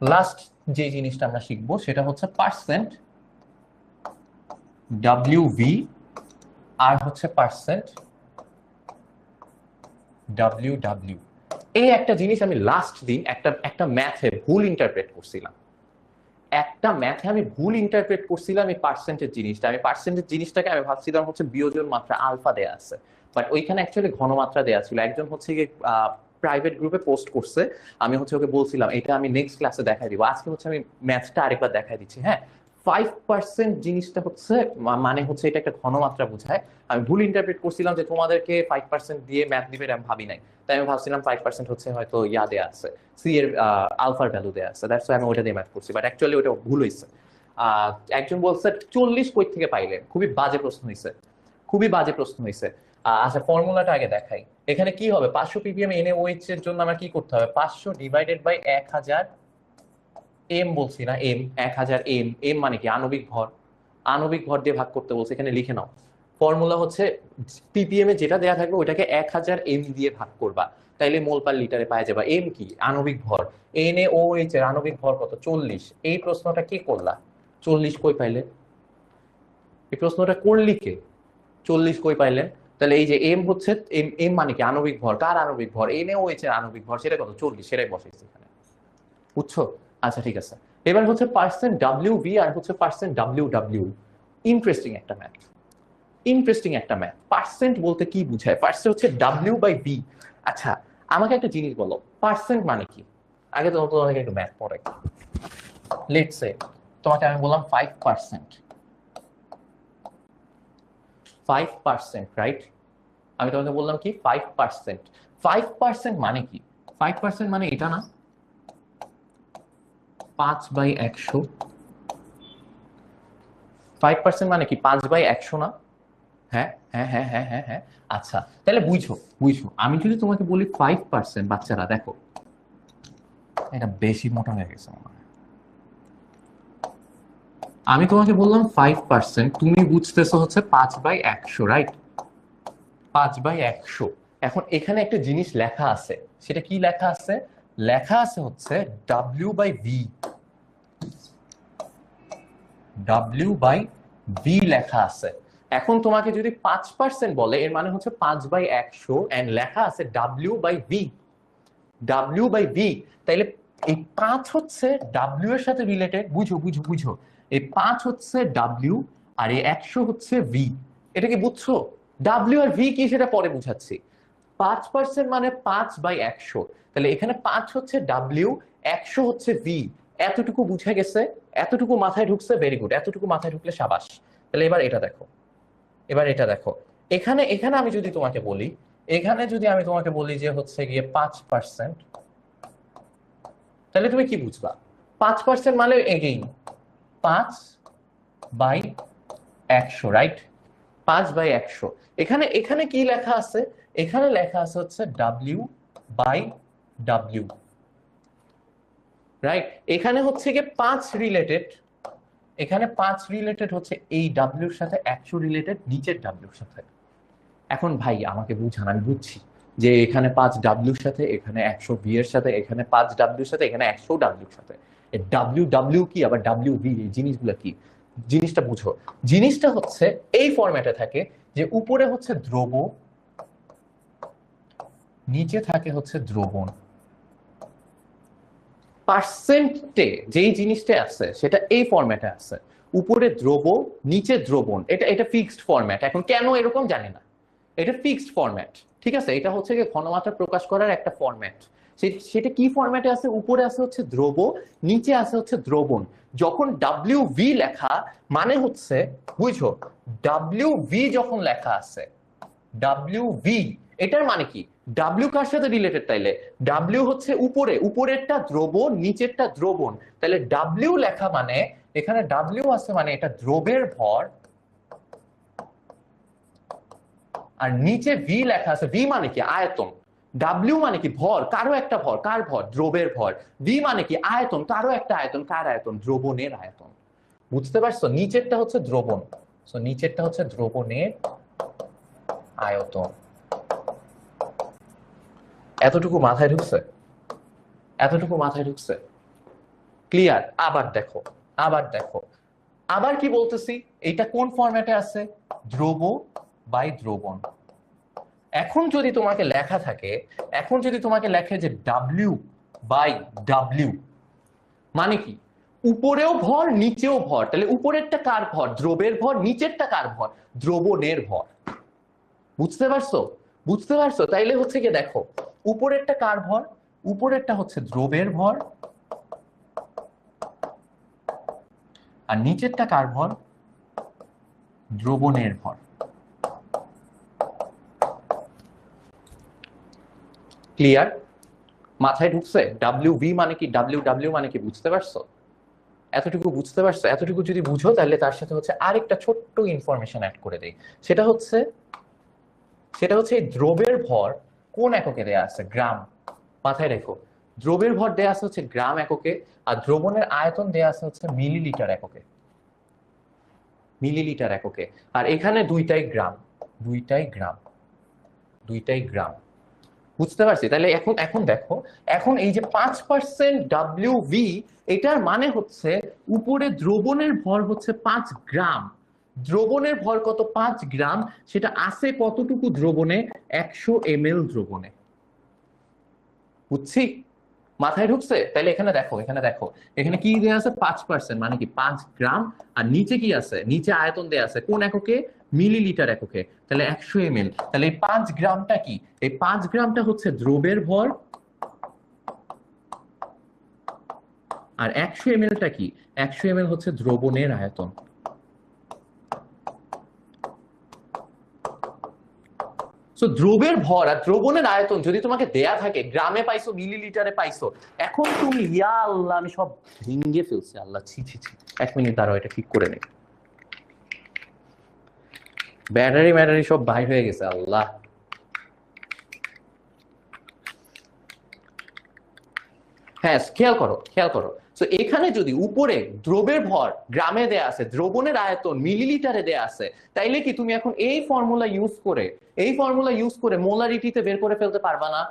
লাস্ট যে জিনিসটা আমরা শিখবো সেটা হচ্ছে পার্সেন্ট ডব্লিউভি আর হচ্ছে পার্সেন্ট ডব্লিউডব্লিউ। এই একটা জিনিস আমি লাস্ট দিন একটা ম্যাথে ভুল ইন্টারপ্রেট করছিলাম। একটা ম্যাথে আমি ভুল ইন্টারপ্রেট করছিলাম এই পার্সেন্টেজ জিনিসটা। আমি পার্সেন্টেজ জিনিসটাকে আমি ভাবছিলাম হচ্ছে বিয়োজন মাত্রা আলফা দেয়া আছে, বাট ওইখানে অ্যাকচুয়ালি ঘনমাত্রা দেয়া ছিল। একজন হচ্ছে গিয়ে প্রাইভেট গ্রুপে পোস্ট করছে, আমি হচ্ছে ওকে বলছিলাম এটা আমি নেক্সট ক্লাসে দেখাই দিব। আজকে হচ্ছে আমি ম্যাথটা আরেকবার দেখাই দিচ্ছি। হ্যাঁ, 5% জিনিসটা হচ্ছে মানে হচ্ছে এটা একটা ঘনমাত্রা বোঝায়। আমি ভুল ইন্টারপ্রেট করছিলাম যে তোমাদেরকে 5% দিয়ে ম্যাথ দিবে, আমি ভাবি নাই। তাই আমি ভাবছিলাম 5% হচ্ছে হয়তো ইয়া দেয়া আছে, সি এর আলফার ভ্যালু দেয়া আছে, দ্যাটস ওয়াই আমি ওটা দিয়ে ম্যাথ করছি, বাট অ্যাকচুয়ালি ওটা ভুল হয়েছে। একজন বলছে 40 কই থেকে পাইলেন, খুবই বাজে প্রশ্ন হয়েছে, খুবই বাজে প্রশ্ন হয়েছে। আচ্ছা, ফর্মুলাটা আগে দেখাই। এখানে কি হবে, 500 ppm এনে ওএইচ এর জন্য আমার কি করতে হবে, 500 ডিভাইডেড বাই 1000 এম বলছি না, এম 1000 এম। এম মানে কি আণবিক ভর, আণবিক ভর দিয়ে ভাগ করতে বলছে, এখানে লিখে নাও। ফর্মুলা হচ্ছে ppm এ যেটা দেয়া থাকবে ওইটাকে 1000 এম দিয়ে ভাগ করবা, তাইলে মোল পার লিটারে পাওয়া যাবে। এম কি আণবিক ভর, NaOH এর আণবিক ভর কত 40। এই প্রশ্নটা কি করলা, 40 কই পাইলে, এই প্রশ্নটা করলি কে, 40 কই পাইলেন? তাহলে এই যে এম হচ্ছে এম, এম মানে কি আণবিক ভর, কার আণবিক ভর, NaOH এর আণবিক ভর, সেটা কত 40, সেটাই বসাইছি এখানে, বুঝছো? আচ্ছা ঠিক আছে, এবার হচ্ছে পার্সেন্ট WV আর হচ্ছে পার্সেন্ট WW। ইন্টারেস্টিং একটা ম্যাথ, ইন্টারেস্টিং একটা ম্যাথ। পার্সেন্ট বলতে কি বুঝায়, পার্সেন্ট হচ্ছে W/V। আচ্ছা আমাকে একটা জিনিস বলো, পার্সেন্ট মানে কি? আগে তো তোমাকে একটু ম্যাথ পড়ে। লেটস সে তোমাকে আমি বললাম 5%, 5%, রাইট? আমি তোমাকে বললাম কি 5%, 5% মানে কি? 5% মানে এটা না, 5/100। 5% মানে কি 5/100 না? হ্যাঁ হ্যাঁ হ্যাঁ হ্যাঁ হ্যাঁ হ্যাঁ। আচ্ছা তাহলে বুঝো, বুঝো আমি যদি তোমাকে বলি 5%, বাচ্চারা দেখো এটা বেশি মোটা হয়ে গেছে মনে হয়। আমি তোমাকে বললাম 5%, তুমি বুঝতেছো হচ্ছে 5/100, রাইট? 5/100। এখন এখানে একটা জিনিস লেখা আছে, সেটা কি লেখা আছে? লেখা আছে হচ্ছে W/V, W/V লেখা আছে। এখন তোমাকে যদি 5% বলে, এর মানে হচ্ছে 5/100, এন্ড লেখা আছে W/V, W/V। তাইলে এই 5 হচ্ছে W এর সাথে রিলেটেড, বুঝো বুঝো বুঝো। এই 5 হচ্ছে W আর এই 100 হচ্ছে V। এটা কি বুঝছো? W আর V কি সেটা পরে বুঝাচ্ছি। 5% মানে 5/100, তাহলে এখানে 5 হচ্ছে W, 100 হচ্ছে V। এতটুকু বুঝে গেছে, এতটুকু মাথায় ঢুকছে, ভেরি গুড। এতটুকু মাথায় ঢুকলে সাবাস। তাহলে এবার এটা দেখো, এবার এটা দেখো। এখানে এখানে আমি যদি তোমাকে বলি, এখানে যদি আমি তোমাকে বলি যে হচ্ছে গিয়ে 5%, তাহলে তুমি কি বুঝবা? 5% মানে এগেইন 5/100, রাইট? 5/100। এখানে এখানে কি লেখা আছে? এখানে লেখা আছে হচ্ছে W/W, রাইট? এখানে হচ্ছে গিয়ে 5 রিলেটেড, এখানে 5 রিলেটেড হচ্ছে এই W এর সাথে, 100 রিলেটেড নিচের W এর সাথে। এখন ভাই আমাকে বুঝান, আমি বুঝছি যে এখানে 5W এর সাথে, এখানে 100V এর সাথে, এখানে 5W এর সাথে, এখানে 100W এর সাথে। WW কি আবার WV, এই জিনিসগুলো কি? জিনিসটা বুঝো। জিনিসটা হচ্ছে এই ফরম্যাটে থাকে যে উপরে হচ্ছে দ্রব, নিচে থাকে হচ্ছে দ্রবণ। পার্সেন্টে যেই জিনিসটা আছে সেটা এই ফরম্যাটে আছে, উপরে দ্রব নিচে দ্রবণ। এটা এটা ফিক্সড ফরম্যাট। এখন কেন এরকম জানি না, এটা ফিক্সড ফরম্যাট, ঠিক আছে? এটা হচ্ছে কি ঘনমাত্রা প্রকাশ করার একটা ফরম্যাট। সেটা কি ফরম্যাটে আছে? উপরে আছে হচ্ছে দ্রব, নিচে আছে হচ্ছে দ্রবণ। যখন WV লেখা মানে হচ্ছে, বুঝো, WV যখন লেখা আছে, WV এটার মানে কি? W কার সাথে রিলেটেড? তাইলে W হচ্ছে উপরে, উপরেরটা দ্রবণ, নিচেরটা দ্রবণ। তাহলে W লেখা মানে এখানে W আছে মানে এটা দ্রবের ভর, আর নিচে V লেখা আছে। V মানে কি? আয়তন। W মানে কি? ভর, কারো একটা ভর। কার ভর? দ্রবের ভর। V মানে কি? আয়তন, কারো একটা আয়তন। কার আয়তন? দ্রবণের আয়তন। বুঝতে পারছো? নিচেরটা হচ্ছে দ্রবণ, সো নিচেরটা হচ্ছে দ্রবণের আয়তন। এতটুকু মাথায় ঢুকছে? এতটুকু মাথায় ঢুকছে? ক্লিয়ার? আবার দেখো, আবার দেখো, আবার কি বলতেছি, এটা কোন ফরম্যাটে আছে? দ্রব বাই দ্রবণ। এখন যদি তোমাকে লেখা থাকে, এখন যদি তোমাকে লেখে যে W/W, মানে কি উপরেও ভর নিচেও ভর, তাহলে উপরেরটা কার ভর? দ্রবের ভর। নিচেরটা কার ভর? দ্রবণের ভর। বুঝতে পারছো? বুঝতে পারছো? তাইলে হচ্ছে কি দেখো, উপরেরটা কার ভর? উপরেরটা হচ্ছে দ্রবের ভর, আর নিচেরটা কার ভর? দ্রবণের ভর। ক্লিয়ার? মাথায় ঢুকছে? WV মানে কি, WW মানে কি বুঝতে পারছো? এতটুকু বুঝতে পারছো? এতটুকু যদি বুঝো তাহলে তার সাথে হচ্ছে আরেকটা ছোট্ট ইনফরমেশন অ্যাড করে দেই। সেটা হচ্ছে এই দ্রবের ভর কোন এককে দেয়া আছে? গ্রাম। মাথায় রেখো, দ্রবের ভর দেয়া আছে হচ্ছে গ্রাম এককে, আর দ্রবণের আয়তন দেয়া আছে হচ্ছে মিলিলিটার এককে। মিলিলিটার এককে। আর এখানে দুইটাই গ্রাম, দুইটাই গ্রাম, দুইটাই গ্রাম। বুঝতে পারছি? তাহলে এখন এখন দেখো, এখন এই যে 5% WV, এটার মানে হচ্ছে উপরে দ্রবণের ভর হচ্ছে 5 গ্রাম। দ্রবণের ভর কত? 5 গ্রাম। সেটা আছে কতটুকু দ্রবণে? 100 ml দ্রবণে। বুঝছি? মাথায় ঢুকছে? তাহলে এখানে দেখো, এখানে দেখো, এখানে কি দেয়া আছে? 5% মানে কি 5 গ্রাম। আর নিচে কি আছে? নিচে আয়তন দেয়া আছে কোন এককে? মিলিলিটার এককে। তাহলে 100 ml। তাহলে এই 5 গ্রামটা কি? এই 5 গ্রামটা হচ্ছে দ্রবের ভর, আর 100 ml-টা কি? 100 ml হচ্ছে দ্রবণের আয়তন। সো দ্রবের ভর আর দ্রবণের আয়তন যদি তোমাকে দেয়া থাকে, গ্রামে পাইছো, মিলিলিটারে পাইছো, এখন তুমি, ইয়া আল্লাহ, আমি সব ভেঙে ফেলছি, আল্লাহ, ছি ছি ছি। 1 মিনিট দাঁড়াও, এটা ঠিক করে নেই। ব্যাটারি সব বাইর হয়ে গেছে, আল্লাহ। হ্যাঁ, খেয়াল করো, খেয়াল করো। তো এখানে যদি উপরে দ্রবের ভর গ্রামে দেয়া আছে, দ্রবণের আয়তন মিলিলিটারে দেয়া আছে, তাইলে কি তুমি এখন এই ফর্মুলা ইউজ করে, মোলারিটিতে বের করে ফেলতে পারবা না?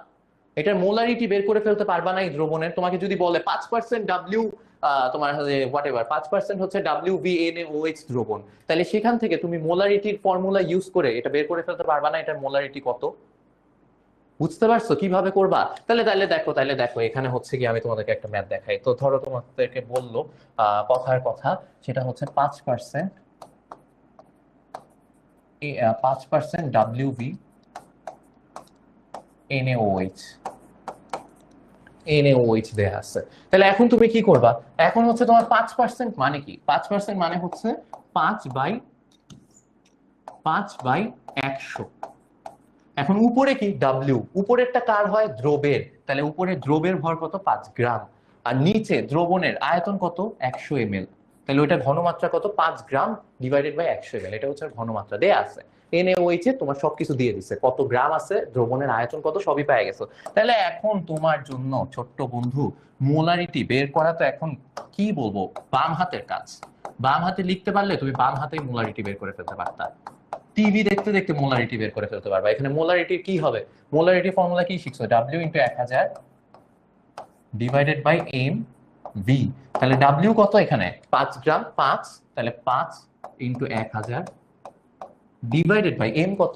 এটার মোলারিটি বের করে ফেলতে পারবা না এই দ্রবণের? তোমাকে যদি বলে 5% ডাব্লিউ, তোমার হোয়াট এভার 5% হচ্ছে WVNaOH দ্রবণ, তাহলে সেখান থেকে তুমি মোলারিটির ফর্মুলা ইউজ করে এটা বের করে ফেলতে পারবা না এটার মোলারিটি কত? বুঝতে পারছো কিভাবে করবা? তাহলে তাহলে দেখো এখানে হচ্ছে কি, আমি তোমাদেরকে একটা ম্যাথ দেখাই। তো ধরো তোমাদেরকে বললো কথার কথা, সেটা হচ্ছে 5%, 5% WV NaOH, দেয়া আছে। তাহলে এখন তুমি কি করবা? এখন হচ্ছে তোমার 5% মানে কি? 5% মানে হচ্ছে 5/100। এখন উপরে কি? W। উপরেরটা কার হয়? দ্রবের। তাহলে উপরে দ্রবের ভর কত? 5 গ্রাম। আর নিচে দ্রবণের আয়তন কত? 100 ml। তাহলে ওইটা ঘনমাত্রা কত? 5 গ্রাম ডিভাইডেড বাই 100 ml। এটা হচ্ছে ঘনমাত্রা দেয়া আছে। NaOH এ তোমার সবকিছু দিয়ে দিছে, কত গ্রাম আছে, দ্রবণের আয়তন কত, সবই পেয়ে গেছো। তাহলে এখন তোমার জন্য ছোট্ট বন্ধু, মোলারিটি বের করা তো এখন কি বলবো, বাম হাতের কাজ। বাম হাতে লিখতে পারলে তুমি বাম হাতেই মোলারিটি বের করে ফেলতে পারতা। টিভি দেখতে দেখতে মোলারিটি বের করে ফেলতে পারবা। এখানে মোলারিটির কি হবে? মোলারিটি ফর্মুলা কি শিখছো? W × 1000 divided by M V. তাহলে W কত এখানে? 5 গ্রাম, 5, তাহলে 5 × 1000 ডিভাইডেড বাই এম কত?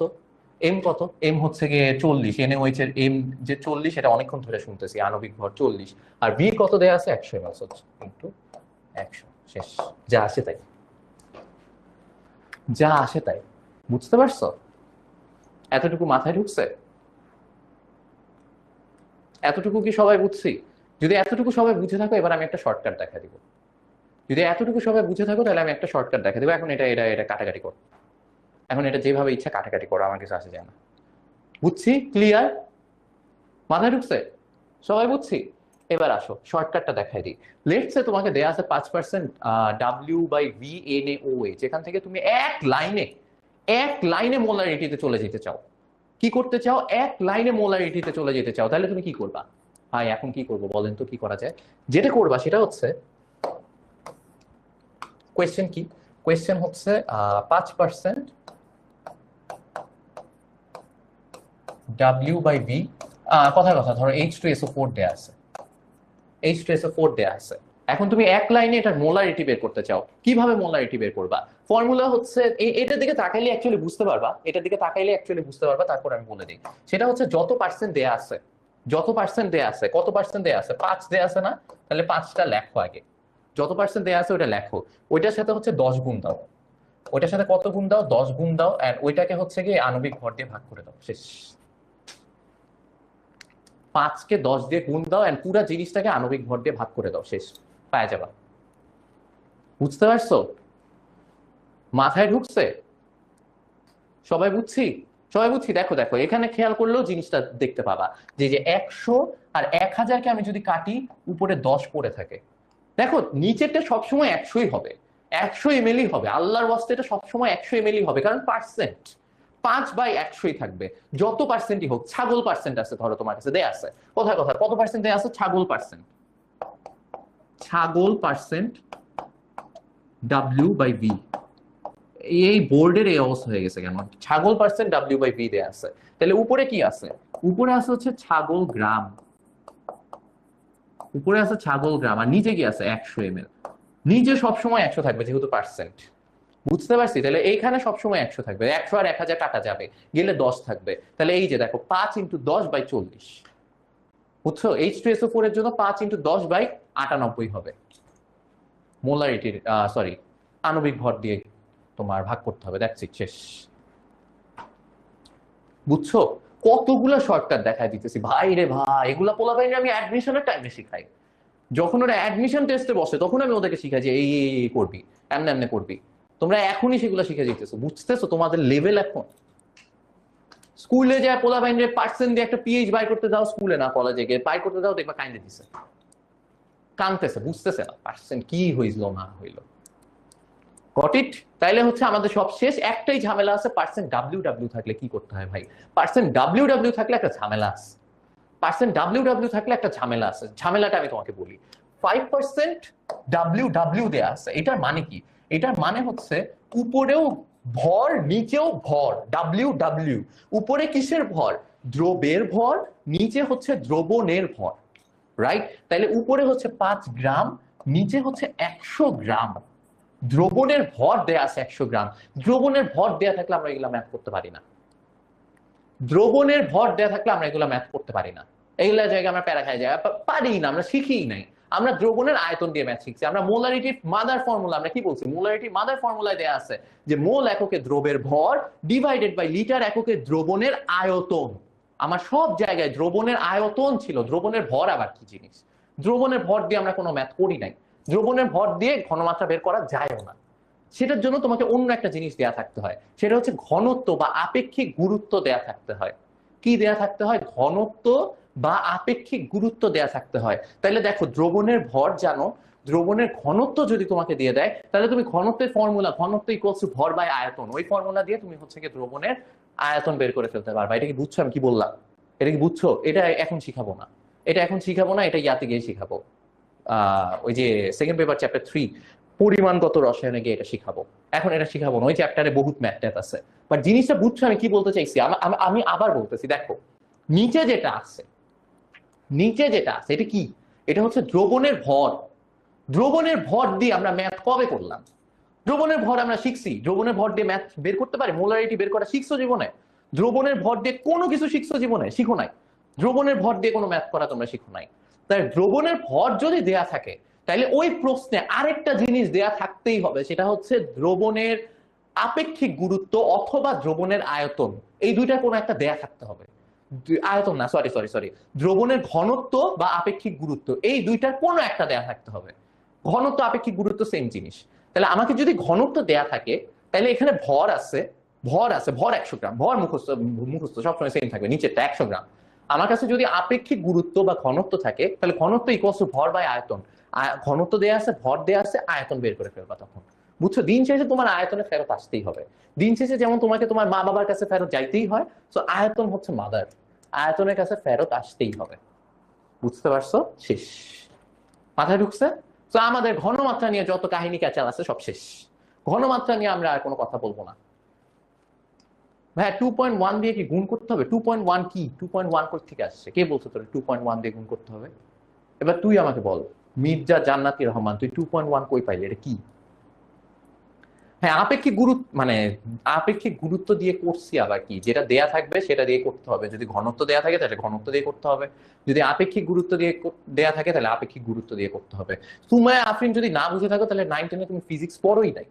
এম কত? এম হচ্ছে গিয়ে 40। NaOH এর এম যে 40, এটা অনেকক্ষণ ধরে শুনতেছি, আণবিক ভর 40। আর ভি কত দেয়া আছে? 100 ml ইনটু 100। শেষ। যা আসে তাই, যা আসে তাই। বুঝতে পারছো? এতটুকু মাথায় ঢুকছে? এতটুকু কি সবাই বুঝছি? যদি এতটুকু সবাই বুঝে থাকো, এবার আমি একটা শর্টকাট দেখা দিব। যদি এতটুকু সবাই বুঝে থাকো, তাহলে আমি একটা শর্টকাট দেখা দিব। এখন এটা এটা এটা কাটাকাটি করো। এখন এটা যেভাবে ইচ্ছা কাটাকাটি করো, আমার কিছু আসে যায় না। বুঝছি? ক্লিয়ার? মাথায় ঢুকছে? সবাই বুঝছি? এবার আসো শর্টকাটটা দেখাই দিই। লেটস সে তোমাকে দেয়া আছে 5% W/VNaOH। এখান থেকে তুমি এক লাইনে মোলারিটিতে চলে যেতে চাও। কি করতে চাও? এক লাইনে মোলারিটিতে চলে যেতে চাও। তাহলে তুমি কি করবা? ভাই এখন কি করবো বলেন তো, কি করা যায়? যেটা করবা সেটা হচ্ছে, কোয়েশ্চেন কি? কোয়েশ্চেন হচ্ছে 5% W/V, কথার কথা ধরো H2SO4 দেয়া আছে, H2SO4 দেয়া আছে। এখন তুমি এক লাইনে এটার মোলারিটি বের করতে চাও। কিভাবে মোলারিটি বের করবা? ফর্মুলা হচ্ছে এটার দিকে তাকাইলে অ্যাকচুয়ালি বুঝতে পারবা, এটার দিকে তাকাইলে অ্যাকচুয়ালি বুঝতে পারবা, তারপর আমি বলে দিই। সেটা হচ্ছে যত পার্সেন্ট দেয়া আছে, যত পার্সেন্ট দেয়া আছে, কত পার্সেন্ট দেয়া আছে, 5 দেয়া আছে না, তাহলে 5টা লেখো আগে। যত পার্সেন্ট দেয়া আছে ওটা লেখো, ওইটার সাথে হচ্ছে 10 গুণ দাও, ওইটার সাথে কত গুণ দাও, 10 গুণ দাও, এন্ড ওইটাকে হচ্ছে কি আণবিক ভর দিয়ে ভাগ করে দাও, শেষ। 5 কে 10 দিয়ে গুণ দাও এন্ড পুরো জিনিসটাকে আণবিক ভর দিয়ে ভাগ করে দাও, শেষ, পাওয়া যাবে। বুঝতে পারছো? মাথায় ঢুকছে? সবাই বুঝছি? সবাই বুঝছি? দেখো দেখো এখানে খেয়াল করলেও জিনিসটা দেখতে পাবা যে যে 100 আর 1000কে আমি যদি কাটি, উপরে 10 পড়ে থাকে। দেখো নিচেরটা সবসময় 100ই হবে, 100 এমএলই হবে, আল্লাহর ওয়াস্তে এটা সবসময় 100 এমএলই হবে, কারণ পার্সেন্ট 5/100ই থাকবে, যত পার্সেন্টই হোক। ছাগল পার্সেন্ট আছে ধরো তোমার কাছে দেয়া আছে, কোথায় কোথায় কত পার্সেন্ট দেয়া আছে, ছাগল পার্সেন্ট, ছাগল পার্সেন্ট W/V। এই বোর্ডের এই অবস্থা হয়ে গেছে কেন? ছাগল পার্সেন্ট W/V দেয়া আছে, তাহলে উপরে কি আছে? উপরে আছে হচ্ছে ছাগল গ্রাম, উপরে আছে ছাগল গ্রাম, আর নিচে কি আছে 100 ml। নিচে সবসময় 100 থাকবে যেহেতু পার্সেন্ট, বুঝতে পারছি? তাহলে এইখানে সবসময় 100 থাকবে, 100 আর 1000 কাটা যাবে, গেলে 10 থাকবে। তাহলে এই যে দেখো 5 × 10/40, বুঝছো? H2SO4 এর জন্য 5 × 10/98 হবে মোলারিটির, সরি আণবিক ভর দিয়ে তোমার ভাগ করতে হবে, দ্যাটস ইট, শেষ। বুঝছো? কতগুলো শর্টকাট দেখাই দিতেছি ভাই রে ভাই, এগুলা পোলাপাইন আমি অ্যাডমিশনের টাইমে শিখাই। যখন ওরা অ্যাডমিশন টেস্টে বসে তখন আমি ওদেরকে শিখাই যে এই এই করবি, এমনি এমনি করবি। তোমরা এখনই সেগুলো শিখে যেতেছো, বুঝতেছো তোমাদের লেভেল এখন। স্কুলে যায় পোলাপাইন রে পার্সেন্ট দিয়ে একটা পিএইচ বাই করতে দাও, স্কুলে না কলেজে গিয়ে বাই করতে দাও, দেখবা কাইন্দে দিছে, কানতেছে, বুঝতেছে না পার্সেন্ট কি হইলো না হইলো। Got it? তাইলে হচ্ছে আমাদের সব শেষ। একটাই ঝামেলা আছে, পার্সেন্ট WW থাকলে কি করতে হয় ভাই? পার্সেন্ট WW থাকলে একটা ঝামেলা আছে, পার্সেন্ট WW থাকলে একটা ঝামেলা আছে। ঝামেলাটা আমি তোমাকে বলি। 5% WW দেয়া আছে, এটার মানে কি? এটার মানে হচ্ছে উপরেও ভর, নিচেও ভর, WW। উপরে কিসের ভর? দ্রবের ভর, নিচে হচ্ছে দ্রবণের ভর, রাইট? তাইলে উপরে হচ্ছে 5 গ্রাম, নিচে হচ্ছে 100 গ্রাম। দ্রবণের ভর দেয়া আছে 100 গ্রাম। দ্রবণের ভর দেয়া থাকলে আমরা এগুলা ম্যাথ করতে পারি না, দ্রবণের ভর দেয়া থাকলে আমরা এগুলা ম্যাথ করতে পারি না। এইগুলা জায়গায় আমরা প্যারা খাই যায়, পারি না, আমরা শিখিই নাই। আমরা দ্রবণের আয়তন দিয়ে ম্যাথ শিখছি। আমরা মোলারিটি মাদার ফর্মুলা, আমরা কি বলছি? মোলারিটি মাদার ফর্মুলায় দেয়া আছে যে মোল এককে দ্রবের ভর ডিভাইডেড বাই লিটার এককে দ্রবণের আয়তন। আমার সব জায়গায় দ্রবণের আয়তন ছিল, দ্রবণের ভর আবার কি জিনিস? দ্রবণের ভর দিয়ে আমরা কোনো ম্যাথ করি নাই, দ্রবণের ভর দিয়ে ঘনমাত্রা বের করা যায়ও না। সেটার জন্য তোমাকে অন্য একটা জিনিস দেয়া থাকতে হয়, সেটা হচ্ছে ঘনত্ব বা আপেক্ষিক গুরুত্ব দেয়া থাকতে হয়। কি দেয়া থাকতে হয়? ঘনত্ব বা আপেক্ষিক গুরুত্ব দেয়া থাকতে হয়। তাহলে দেখো দ্রবণের ভর জানো, দ্রবণের ঘনত্ব যদি তোমাকে দিয়ে দেয়, তাহলে তুমি ঘনত্বের ফর্মুলা, ঘনত্ব ইকুয়ালস টু ভর বাই আয়তন, ওই ফর্মুলা দিয়ে তুমি হচ্ছে কি দ্রবণের আয়তন বের করে ফেলতে পারবা। এটা কি বুঝছো আমি কি বললাম? এটা কি বুঝছো? এটা এখন শিখাবো না, এটা এখন শিখাবো না, এটা ইয়াতে গিয়ে শিখাবো। ওই যে সেকেন্ড পেপার চ্যাপ্টার 3 পরিমাণগত রসায়নে গিয়ে এটা শিখাবো। এখন এটা শিখাবো না, ওই চ্যাপ্টারে বহুত ম্যাথ ট্যাথ আছে। বাট জিনিসটা বুঝছো আমি কি বলতে চাইছি? আমি আবার বলতেছি, দেখো নিচে যেটা আছে, নিচে যেটা আছে এটা কি? এটা হচ্ছে দ্রবণের ভর। দ্রবণের ভর দিয়ে আমরা ম্যাথ কবে করলাম? দ্রবণের ভর আমরা শিখছি, দ্রবণের ভর দিয়ে ম্যাথ বের করতে পারি, মোলারিটি বের করা শিখছো জীবনে? দ্রবণের ভর দিয়ে কোনো কিছু শিখছো জীবনে? শিখো নাই। দ্রবণের ভর দিয়ে কোনো ম্যাথ করা তোমরা শিখো নাই। তাই দ্রবণের ভর যদি দেয়া থাকে, তাহলে ওই প্রশ্নে আরেকটা জিনিস দেয়া থাকতেই হবে, সেটা হচ্ছে দ্রবণের আপেক্ষিক গুরুত্ব অথবা দ্রবণের আয়তন। এই দুইটা কোনো একটা দেয়া থাকতে হবে। আয়তন না, সরি সরি সরি, দ্রবণের ঘনত্ব বা আপেক্ষিক গুরুত্ব, এই দুইটার কোনো একটা দেয়া থাকতে হবে। ঘনত্ব আপেক্ষিক গুরুত্ব সেম জিনিস। তাহলে আমাকে যদি ঘনত্ব দেয়া থাকে, তাহলে এখানে ভর আছে, ভর আছে, ভর 100 গ্রাম, ভর মুখস্থ, মুখস্থ সবসময় সেম থাকবে, নিচেরটা 100 গ্রাম। আমার কাছে যদি আপেক্ষিক গুরুত্ব বা ঘনত্ব থাকে, তাহলে ঘনত্ব ইকুয়ালস টু ভর বাই আয়তন। ঘনত্ব দেয়া আছে, ভর দেয়া আছে, আয়তন বের করে ফেলবা তখন। বুঝছো? দিন শেষে তোমার আয়তনে ফেরত আসতেই হবে। দিন শেষে যেমন তোমাকে তোমার মা বাবার কাছে ফেরত যাইতেই হয়, তো আয়তন হচ্ছে মাদার, আয়তনের কাছে ফেরত আসতেই হবে। বুঝতে পারছো? শেষ। মাথায় ঢুকছে? তো আমাদের ঘনমাত্রা নিয়ে যত কাহিনী ক্যাচাল আছে সব শেষ। ঘনমাত্রা নিয়ে আমরা আর কোনো কথা বলবো না। ভাই 2.1 দিয়ে কি গুণ করতে হবে? 2.1 কি? 2.1 কোথা থেকে আসছে? কে বলছো তোর 2.1 দিয়ে গুণ করতে হবে? এবার তুই আমাকে বল, মির্জা জান্নাতি রহমান, তুই 2.1 কই পাইলি? এটা কি? হ্যাঁ, আপেক্ষিক গুরুত্ব মানে আপেক্ষিক গুরুত্ব দিয়ে করছি আবার কি, যেটা দেয়া থাকবে সেটা দিয়ে করতে হবে। যদি ঘনত্ব দেয়া থাকে তাহলে ঘনত্ব দিয়ে করতে হবে, যদি আপেক্ষিক গুরুত্ব দিয়ে দেয়া থাকে তাহলে আপেক্ষিক গুরুত্ব দিয়ে করতে হবে। সুমায়া আফরিন যদি না বুঝে থাকো তাহলে 9-10-এ তুমি ফিজিক্স পড়োই নাই।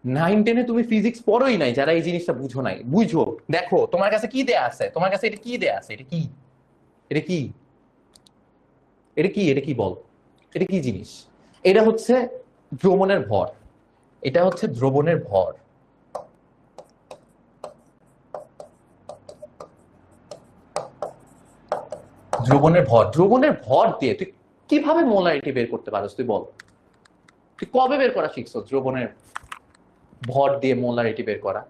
9-10-এ তুমি ফিজিক্স পড়োই নাই, যারা এই জিনিসটা বুঝো নাই। বুঝো, দেখো তোমার কাছে কি দেয়া আছে, তোমার কাছে এটা কি দেয়া আছে, এটা কি, এটা কি, এটা কি, এটা কি বল, এটা কি জিনিস? এটা হচ্ছে দ্রবণের ভর, এটা হচ্ছে দ্রবণের ভর। দ্রবণের ভর, দ্রবণের ভর দিয়ে তুই কিভাবে মোলারিটি বের করতে পারোস তুই বল? তুই কবে বের করা শিখছো দ্রবণের ভর দিয়ে মোলারিটি বের করা?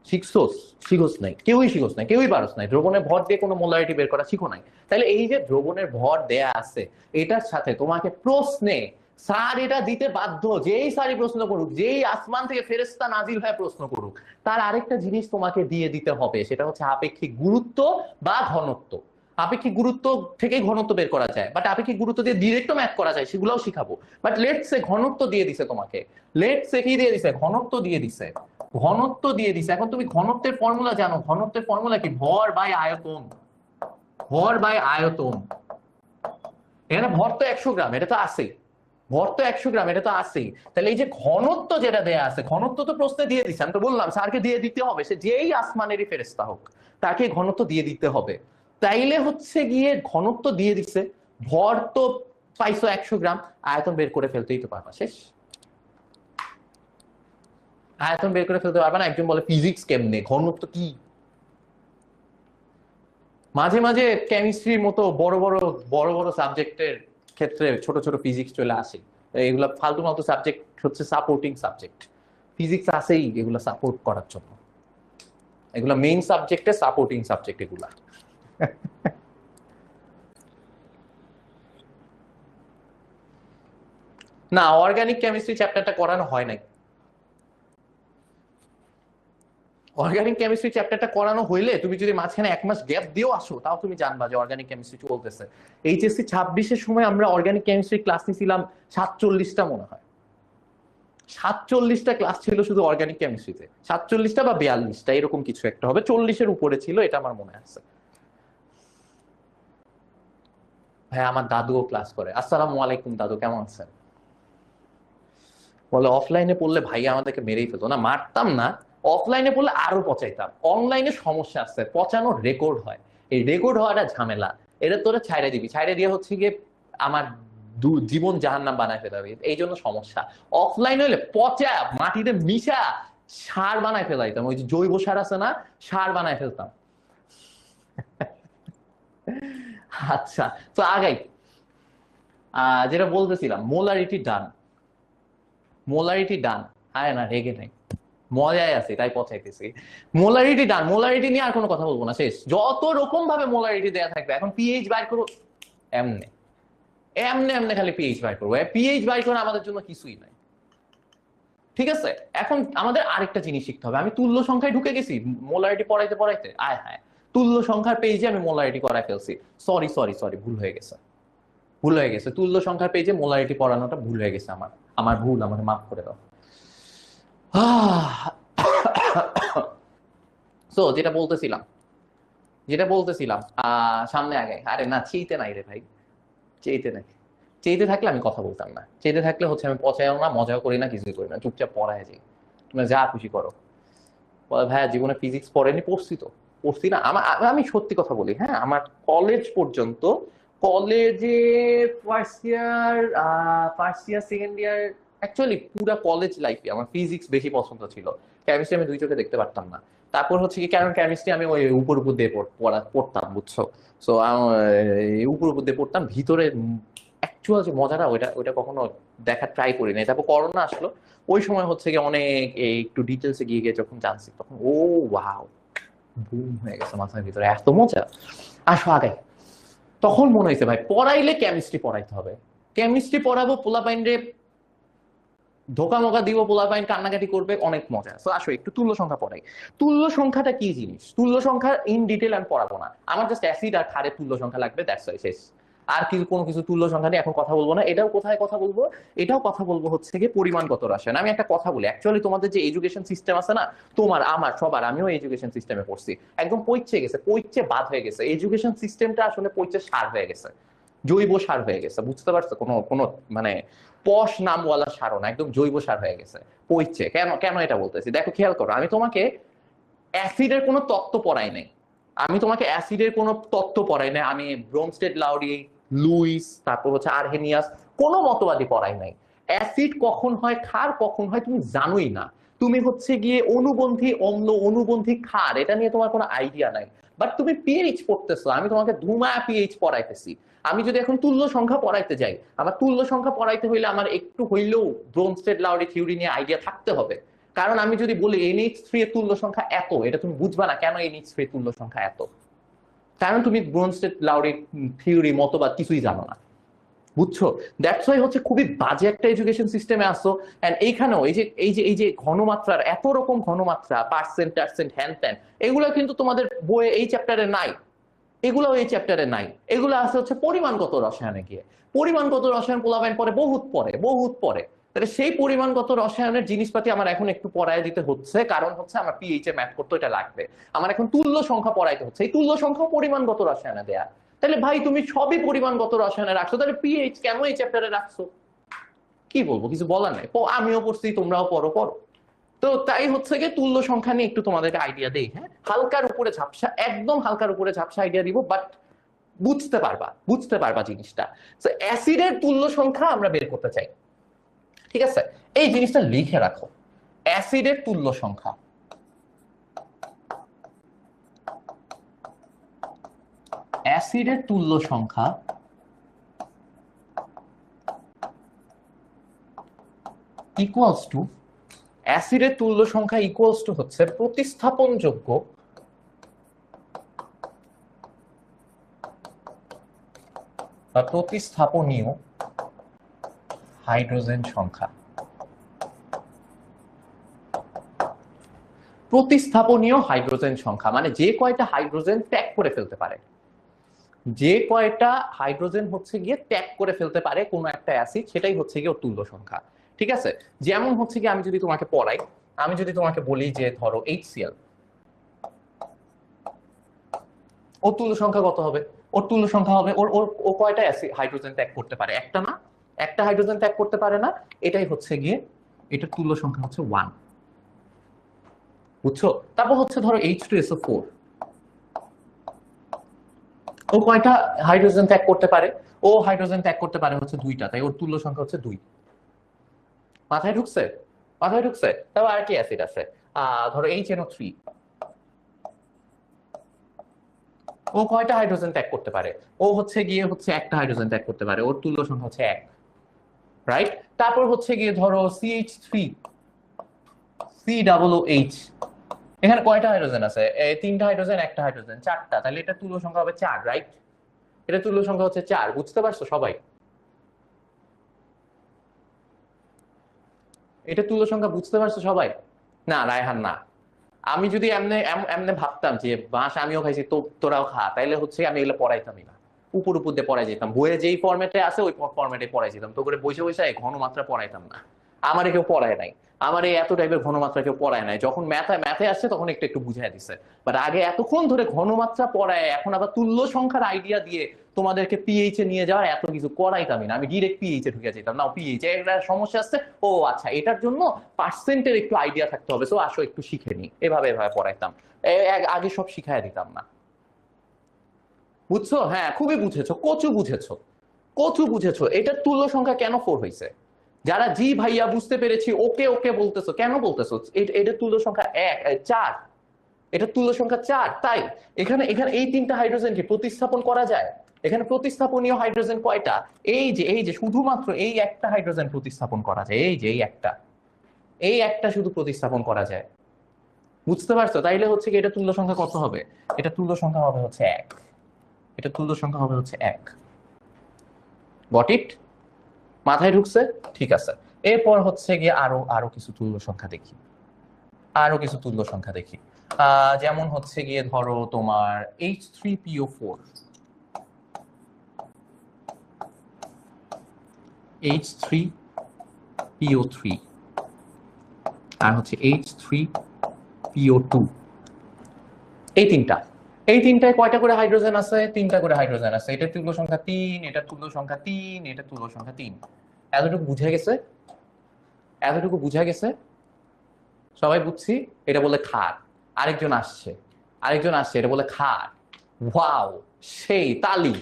শিখছোস? শিখোস নাই, কেউই শিখোস নাই, কেউই পারস নাই দ্রবণের ভর দিয়ে কোনো মোলারিটি বের করা, শিখো নাই। তাহলে এই যে দ্রবণের ভর দেয়া আছে, এটার সাথে তোমাকে প্রশ্নে স্যার এটা দিতে বাধ্য, যেই স্যারই প্রশ্ন করুক, যেই আসমান থেকে ফেরেশতা নাজিল হয়ে প্রশ্ন করুক, তার আরেকটা জিনিস তোমাকে দিয়ে দিতে হবে, সেটা হচ্ছে আপেক্ষিক গুরুত্ব বা ঘনত্ব। আপেক্ষিক গুরুত্ব থেকে ঘনত্ব বের করা যায়, বাট আপেক্ষিক গুরুত্ব দিয়ে ডিরেক্টও ম্যাথ করা যায়, সেগুলোও শিখাবো। বাট লেটস সে ঘনত্ব দিয়ে দিছে তোমাকে, লেটস সে কি দিয়ে দিছে, ঘনত্ব দিয়ে দিছে, ঘনত্ব দিয়ে দিছে। এখন তুমি ঘনত্বের ফর্মুলা জানো, ঘনত্বের ফর্মুলা কি? ভর বাই আয়তন, ভর বাই আয়তন। এখানে ভর তো 100 গ্রাম, এটা তো আছেই, ভর তো 100 গ্রাম, এটা তো আছেই। তাহলে এই যে ঘনত্ব যেটা দেয়া আছে, ঘনত্ব তো প্রশ্নে দিয়ে দিছে, আমি তো বললাম স্যারকে দিয়ে দিতে হবে, সে যেই আসমানেরই ফেরেশতা হোক তাকে ঘনত্ব দিয়ে দিতে হবে। তাইলে হচ্ছে গিয়ে ঘনত্ব দিয়ে দিছে, ভর তো পাইছো 100 গ্রাম, আয়তন বের করে ফেলতেই তো পারবা, শেষ। আয়তন বের করে ফেলতে পারবে না। একজন বলে ফিজিক্স কেমনে, ঘনত্ব কি? মাঝে মাঝে কেমিস্ট্রির মতো বড় বড় বড় বড় সাবজেক্টের ক্ষেত্রে ছোট ছোট ফিজিক্স চলে আসে। এগুলা ফালতু মালতু সাবজেক্ট হচ্ছে সাপোর্টিং সাবজেক্ট, ফিজিক্স আসেই এগুলা সাপোর্ট করার জন্য। এগুলা মেইন সাবজেক্টে সাপোর্টিং সাবজেক্ট এগুলা। না, অর্গানিক কেমিস্ট্রি চ্যাপ্টারটা করানো হয় নাই। অর্গানিক কেমিস্ট্রি চ্যাপ্টারটা করানো হইলে তুমি যদি মাঝখানে 1 মাস গ্যাপ দিয়েও আসো, তাও তুমি জানবা যে অর্গানিক কেমিস্ট্রি চলতেছে। এইচএসসি 26-এর সময় আমরা অর্গানিক কেমিস্ট্রি ক্লাস নিয়েছিলাম 47টা মনে হয়, 47টা ক্লাস ছিল শুধু অর্গানিক কেমিস্ট্রিতে, 47টা বা 42টা এরকম কিছু একটা হবে, 40-এর উপরে ছিল, এটা আমার মনে আছে। ভাই আমার দাদুও ক্লাস করে। আসসালামু আলাইকুম দাদু, কেমন আছেন? বলে অফলাইনে পড়লে ভাই আমাদেরকে মেরেই ফেলতো, না মারতাম না, অফলাইনে পড়লে আরো পচাইতাম। অনলাইনে সমস্যা আছে, পচানোর রেকর্ড হয়, এই রেকর্ড হওয়াটা ঝামেলা। এটা তোরা ছাইড়া দিবি, ছাইড়া দিয়ে হচ্ছে গিয়ে আমার জীবন জাহান্নাম বানায় ফেলাবি, এই জন্য সমস্যা। অফলাইন হইলে পচা মাটিতে মিশা সার বানায় ফেলাইতাম, ওই যে জৈব সার আছে না, সার বানায় ফেলতাম। আচ্ছা, তো আগাই। যেটা বলতেছিলাম, মোলারিটি ডান, মোলারিটি ডান। আয় না, রেগে নাই, মজায় আছে তাই পচাইতেছি। মোলারিটি ডান, মোলারিটি নিয়ে আর কোনো কথা বলবো না, শেষ। যত রকম ভাবে মোলারিটি দেয়া থাকবে, এখন পিএইচ বাইর করো, এমনে এমনে এমনে খালি পিএইচ বাইর করবো, পিএইচ বাইর করে আমাদের জন্য কিছুই নাই। ঠিক আছে, এখন আমাদের আরেকটা জিনিস শিখতে হবে। আমি তুল্য সংখ্যায় ঢুকে গেছি মোলারিটি পড়াইতে পড়াইতে, আয় হ্যাঁ, তুল্য সংখ্যার পেজে আমি মোলারিটি করাই ফেলছি। সরি সরি সরি, ভুল হয়ে গেছে, ভুল হয়ে গেছে, তুল্য সংখ্যার পেজে মোলারিটি পড়ানোটা ভুল হয়ে গেছে আমার, আমার ভুল, আমাকে মাফ করে দাও। সো যেটা বলতেছিলাম, যেটা বলতেছিলাম সামনে আগে, আরে না চেইতে নাই রে ভাই, চেইতে নাই। চেইতে থাকলে আমি কথা বলতাম না, চেইতে থাকলে হচ্ছে আমি পচাইও না, মজাও করি না, কিছুই করি না, চুপচাপ পড়ায় যাই, তুমি যা খুশি করো। বলে ভাইয়া জীবনে ফিজিক্স পড়েনি, পড়ছি তো, পড়ছি না। আমার আমি সত্যি কথা বলি, হ্যাঁ, আমার কলেজ পর্যন্ত, কলেজে first year second year, actually পুরো কলেজ লাইফে আমার ফিজিক্স বেশি পছন্দ ছিল। কেমিস্ট্রি আমি দুই চোখে দেখতে পারতাম না। তারপর হচ্ছে কি, কারণ কেমিস্ট্রি আমি ওই উপর উপর দিয়ে পড়তাম, বুঝছো? সো উপর উপর দিয়ে পড়তাম, ভিতরে অ্যাকচুয়াল যে মজাটা, ওইটা ওইটা কখনো দেখার ট্রাই করি নাই। তারপর করোনা আসলো, ওই সময় হচ্ছে কি অনেক একটু ডিটেলসে গিয়ে গিয়ে যখন জানছি, তখন ও ওয়াও, বুম হয়ে গেছে মাথার ভিতরে, এত মজা। আসো আগে, তখন মনে হয়েছে ভাই পড়াইলে কেমিস্ট্রি পড়াইতে হবে, কেমিস্ট্রি পড়াবো, পোলাপাইন রে ধোকা মোকা দিব, পোলাপাইন কান্নাকাটি করবে, অনেক মজা। তো আসো একটু তুল্য সংখ্যা পড়াই। তুল্য সংখ্যাটা কি জিনিস, তুল্য সংখ্যা ইন ডিটেল আমি পড়াবো না, আমার জাস্ট অ্যাসিড আর ক্ষারের তুল্য সংখ্যা লাগবে, দ্যাটস ওয়াই, শেষ। আর কি কোনো কিছু তুল্য সংখ্যা নিয়ে এখন কথা বলবো না। এটাও কোথায় কথা বলবো, এটাও কথা বলবো হচ্ছে গিয়ে পরিমাণগত রসায়ন। আমি একটা কথা বলি, অ্যাকচুয়ালি তোমাদের যে এডুকেশন সিস্টেম আছে না, তোমার আমার সবার, আমিও এডুকেশন সিস্টেমে পড়ছি, একদম পইচে গেছে, পইচে বাদ হয়ে গেছে। এডুকেশন সিস্টেমটা আসলে পইচে সার হয়ে গেছে, জৈব সার হয়ে গেছে, বুঝতে পারছো? কোনো কোনো মানে পশ নামওয়ালা সারও না, একদম জৈব সার হয়ে গেছে, পইচে। কেন কেন এটা বলতেছি দেখো, খেয়াল করো, আমি তোমাকে অ্যাসিডের কোনো তত্ত্ব পড়াই নাই, আমি তোমাকে অ্যাসিডের কোনো তত্ত্ব পড়াই নাই, আমি ব্রোনস্টেড লাউরি, লুইস, তারপর হচ্ছে আর্হেনিয়াস, কোনো মতবাদী পড়াই নাই। অ্যাসিড কখন হয় ক্ষার, কখন হয় তুমি জানোই না। তুমি হচ্ছে গিয়ে অনুবন্ধী অম্ল, অনুবন্ধী ক্ষার, এটা নিয়ে তোমার কোনো আইডিয়া নাই। বাট তুমি পিএইচ পড়তেছো, আমি তোমাকে ধুমা পিএইচ পড়াইতেছি। আমি যদি এখন তুল্য সংখ্যা পড়াইতে যাই, আমার তুল্য সংখ্যা পড়াইতে হইলে আমার একটু হইলেও ব্রোনস্টেড লাউরি থিওরি নিয়ে আইডিয়া থাকতে হবে। কারণ আমি যদি বলি NH3 এর তুল্য সংখ্যা এত, এটা তুমি বুঝবা না কেন NH3 এর তুল্য সংখ্যা এত, কারণ তুমি ব্রোনস্টেড লাউরি থিওরি মতবাদ কিছুই জানো না, বুঝছো? দ্যাটস ওয়াই হচ্ছে খুবই বাজে একটা এডুকেশন সিস্টেমে আসো। এন্ড এইখানেও এই যে ঘনমাত্রার এত রকম ঘনমাত্রা, পার্সেন্ট টার্সেন্ট হ্যান ত্যান, এগুলো কিন্তু তোমাদের বইয়ে এই চ্যাপ্টারে নাই, এগুলোও এই চ্যাপ্টারে নাই। এগুলো আছে হচ্ছে পরিমাণগত রসায়নে গিয়ে। পরিমাণগত রসায়ন পোলাপাইন পরে বহুত পরে, বহুত পরে। তাহলে সেই পরিমাণগত রসায়নের জিনিসপাতি আমার এখন একটু পড়ায় দিতে হচ্ছে, কারণ হচ্ছে আমার পিএইচ এ ম্যাথ করতে এটা লাগবে। আমার এখন তুল্য সংখ্যা পড়াইতে হচ্ছে, এই তুল্য সংখ্যা পরিমাণগত রসায়নে দেয়া। তাহলে ভাই তুমি সবই পরিমাণগত রসায়নে রাখছো, তাহলে পিএইচ কেন এই চ্যাপ্টারে রাখছো? কি বলবো, কিছু বলার নাই। আমিও পড়ছি, তোমরাও পড়ো পড়ো। তো তাই হচ্ছে গিয়ে তুল্য সংখ্যা নিয়ে একটু তোমাদেরকে আইডিয়া দেই। হ্যাঁ, হালকার উপরে ঝাপসা, একদম হালকার উপরে ঝাপসা আইডিয়া দিব, বাট বুঝতে পারবা, বুঝতে পারবা জিনিসটা। অ্যাসিডের তুল্য সংখ্যা আমরা বের করতে চাই, ঠিক আছে? এই জিনিসটা লিখে রাখো, অ্যাসিডের তুল্য সংখ্যা। অ্যাসিডের তুল্য সংখ্যা ইকুয়ালস টু, অ্যাসিডের তুল্য সংখ্যা ইকুয়ালস টু হচ্ছে প্রতিস্থাপনযোগ্য বা প্রতিস্থাপনীয় হাইড্রোজেন সংখ্যা। প্রতিস্থাপনীয় হাইড্রোজেন সংখ্যা মানে যে কয়টা হাইড্রোজেন ত্যাগ করে ফেলতে পারে, যে কয়টা হাইড্রোজেন হচ্ছে গিয়ে ত্যাগ করে ফেলতে পারে কোনো একটা অ্যাসিড, সেটাই হচ্ছে গিয়ে ওর তুল্য সংখ্যা। ঠিক আছে? যেমন হচ্ছে গিয়ে আমি যদি তোমাকে পড়াই, আমি যদি তোমাকে বলি যে ধরো HCl, ওর তুল্য সংখ্যা কত হবে? ওর তুল্য সংখ্যা হবে, ওর ওর ও কয়টা অ্যাসিড হাইড্রোজেন ত্যাগ করতে পারে? একটা না, একটা হাইড্রোজেন ত্যাগ করতে পারে না। এটাই হচ্ছে গিয়ে, এটার তুল্য সংখ্যা হচ্ছে 1, বুঝছো? তারপর হচ্ছে ধরো H2SO4, ও কয়টা হাইড্রোজেন ত্যাগ করতে পারে? ও হাইড্রোজেন ত্যাগ করতে পারে হচ্ছে 2টা, তাই ওর তুল্য সংখ্যা হচ্ছে 2। মাথায় ঢুকছে? মাথায় ঢুকছে? তাও আর কি অ্যাসিড আছে, ধরো HNO3, ও কয়টা হাইড্রোজেন ত্যাগ করতে পারে? ও হচ্ছে গিয়ে হচ্ছে একটা হাইড্রোজেন ত্যাগ করতে পারে, ওর তুল্য সংখ্যা হচ্ছে 1, রাইট? তারপর হচ্ছে গিয়ে ধরো CH3, COOH, এখানে কয়টা হাইড্রোজেন আছে? 3টা হাইড্রোজেন, একটা হাইড্রোজেন, 4টা, তাহলে এটা তুল্য সংখ্যা হবে 4, রাইট? এটা তুল্য সংখ্যা হচ্ছে 4, বুঝতে পারছো সবাই? এটা তুল্য সংখ্যা বুঝতে পারছো সবাই? না রায়হান না। আমি যদি এমনি এমনি ভাবতাম যে বাঁশ আমিও খাইছি তো তোরাও খা, তাইলে হচ্ছে আমি এগুলো পড়াইতামই না, উপর উপর দিয়ে পড়াই যেতাম, বইয়ে যেই ফরম্যাটে আছে ওই ফরম্যাটে পড়াই যেতাম, তো করে বসে বসে ঘনমাত্রা পড়াইতাম না। আমার কেউ পড়ায় নাই, আমার এই এত টাইপের ঘনমাত্রা কেউ পড়ায় নাই। যখন ম্যাথে আসছে তখন একটু একটু বুঝাই দিছে, বাট আগে এতক্ষণ ধরে ঘনমাত্রা পড়ায় এখন আবার তুল্য সংখ্যার আইডিয়া দিয়ে তোমাদেরকে পিএইচ এ নিয়ে যাওয়ার এত কিছু করাইতামই না। আমি ডিরেক্ট পিএইচ এ ঢুকে যেতাম, না পিএইচ এর একটা সমস্যা আছে, ও আচ্ছা এটার জন্য পার্সেন্টের একটু আইডিয়া থাকতে হবে, তো আসো একটু শিখে নি, এভাবে এভাবে পড়াইতাম। আগে সব শিখাই দিতাম না, বুঝছো? হ্যাঁ খুবই বুঝেছো, কচু বুঝেছো, কচু বুঝেছো। এটার তুল্য সংখ্যা কেন 4 হয়েছে? যারা জি ভাইয়া বুঝতে পেরেছি ওকে ওকে বলতেছো, কেন বলতেছো? এটার তুল্য সংখ্যা 4, এটার তুল্য সংখ্যা 4। তাই এখানে এখানে এই 3টা হাইড্রোজেনকে প্রতিস্থাপন করা যায়। এখানে প্রতিস্থাপনীয় হাইড্রোজেন কয়টা? এই যে শুধুমাত্র এই একটা হাইড্রোজেন প্রতিস্থাপন করা যায়, এই যে এই একটা শুধু প্রতিস্থাপন করা যায়, বুঝতে পারছো? তাইলে হচ্ছে কি এটা তুল্য সংখ্যা কত হবে? এটা তুল্য সংখ্যা হবে হচ্ছে 1, এটা তুল্য সংখ্যা হবে হচ্ছে 1। Got it? মাথায় ঢুকছে? ঠিক আছে। এরপর হচ্ছে গিয়ে আরো আরো কিছু তুল্য সংখ্যা দেখি, আরো কিছু তুল্য সংখ্যা দেখি। যেমন হচ্ছে গিয়ে ধরো তোমার H3PO4, H3PO3 আর হচ্ছে H3PO2, এই তিনটায় কয়টা করে হাইড্রোজেন আছে? তিনটা করে হাইড্রোজেন আছে। এটা তুল্য সংখ্যা 3, এটা তুল্য সংখ্যা 3, এটা তুল্য সংখ্যা 3। এতটুকু বুঝে গেছে? এতটুকু বুঝা গেছে? সবাই বুঝছি? এটা বলে খাট। আরেকজন আসছে, এটা বলে খাট। ওয়াও, সেই তালি।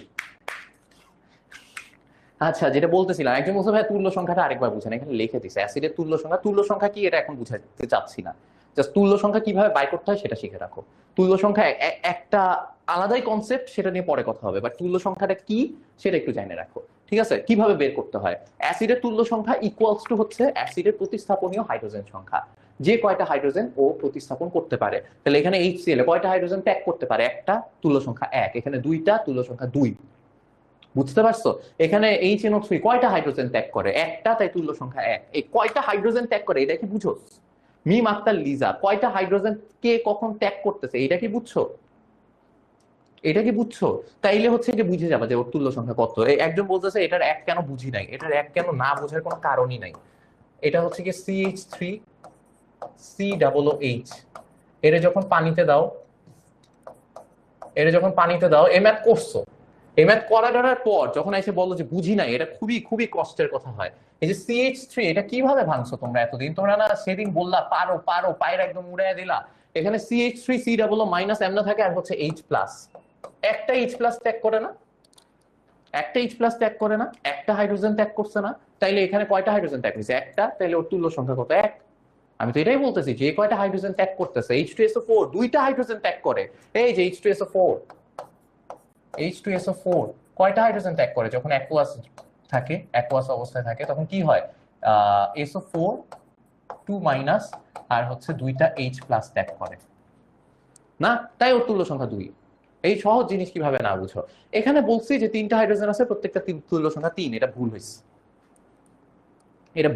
আচ্ছা, যেটা বলতেছিলাম, একজন বলছে ভাই তুল্য সংখ্যাটা আরেকবার বুঝেন, এখানে লিখে দিছে অ্যাসিডের তুল্য সংখ্যা কি এটা এখন বুঝাতে চাচ্ছি না, জাস্ট তুল্য সংখ্যা কিভাবে বাই করতে হয় সেটা শিখে রাখো। তুল্য সংখ্যা একটা আলাদাই কনসেপ্ট, সেটা নিয়ে পরে কথা হবে, বাট তুল্য সংখ্যাটা কি সেটা একটু জেনে রাখো। ঠিক আছে, কিভাবে বের করতে হয়? অ্যাসিডের তুল্য সংখ্যা ইকুয়ালস টু হচ্ছে অ্যাসিডের প্রতিস্থাপনীয় হাইড্রোজেন সংখ্যা, যে কয়টা হাইড্রোজেন ও প্রতিস্থাপন করতে পারে। তাহলে এখানে HCl কয়টা হাইড্রোজেন ত্যাগ করতে পারে? একটা, তুল্য সংখ্যা 1। এখানে দুইটা, তুল্য সংখ্যা 2। বুঝতে পারছো? এখানে HNO3 কয়টা হাইড্রোজেন ত্যাগ করে? একটা, তাই তুল্য সংখ্যা 1। এই কয়টা হাইড্রোজেন ত্যাগ করে এটা কি বুঝো? মিম আক্তার লিজা, কয়টা হাইড্রোজেন কে কখন ত্যাগ করতেছে এটা কি বুঝছো? এটা কি বুঝছো? তাইলে হচ্ছে যে বুঝে যাবে যে ওর তুল্য সংখ্যা কত। একজন বলতেছে এটার এক কেন বুঝি নাই, এটার এক কেন না বোঝার কোনো কারণই নাই। এটা হচ্ছে কি CH3COOH, এটা যখন পানিতে দাও, এই ম্যাথ করছো, এই ম্যাথ করার পর যখন এসে বললো যে বুঝি নাই, এটা খুবই খুবই কষ্টের কথা হয়। এই যে CH3, এটা কিভাবে ভাঙছো তোমরা এতদিন? তোমরা না সেদিন বললা পারো পারো, পায়ের একদম উড়াইয়া দিলা। এখানে CH3C মাইনাস থাকে আর হচ্ছে H প্লাস। একটা H প্লাস ত্যাগ করে না, একটা হাইড্রোজেন ত্যাগ করছে না? তাইলে এখানে কয়টা হাইড্রোজেন ত্যাগ হয়েছে? একটা, তাইলে ওর তুল্য সংখ্যা কত? 1। আমি তো এটাই বলতেছি, যে কয়টা হাইড্রোজেন ত্যাগ করতেছে, H2SO4 দুইটা হাইড্রোজেন ত্যাগ করে। এই যে H2SO4 কয়টা হাইড্রোজেন ত্যাগ করে? যখন অ্যাকুয়াস অবস্থায় থাকে তখন কি হয়? SO4 2 মাইনাস আর হচ্ছে দুইটা H প্লাস ত্যাগ করে না, তাই ওর তুল্য সংখ্যা 2। এই সহজ জিনিস কিভাবে না বুঝো? এখানে বলছি যে তিনটা হাইড্রোজেন আছে, প্রত্যেকটা তুল্য সংখ্যা 3, এটা ভুল হয়েছে, এটা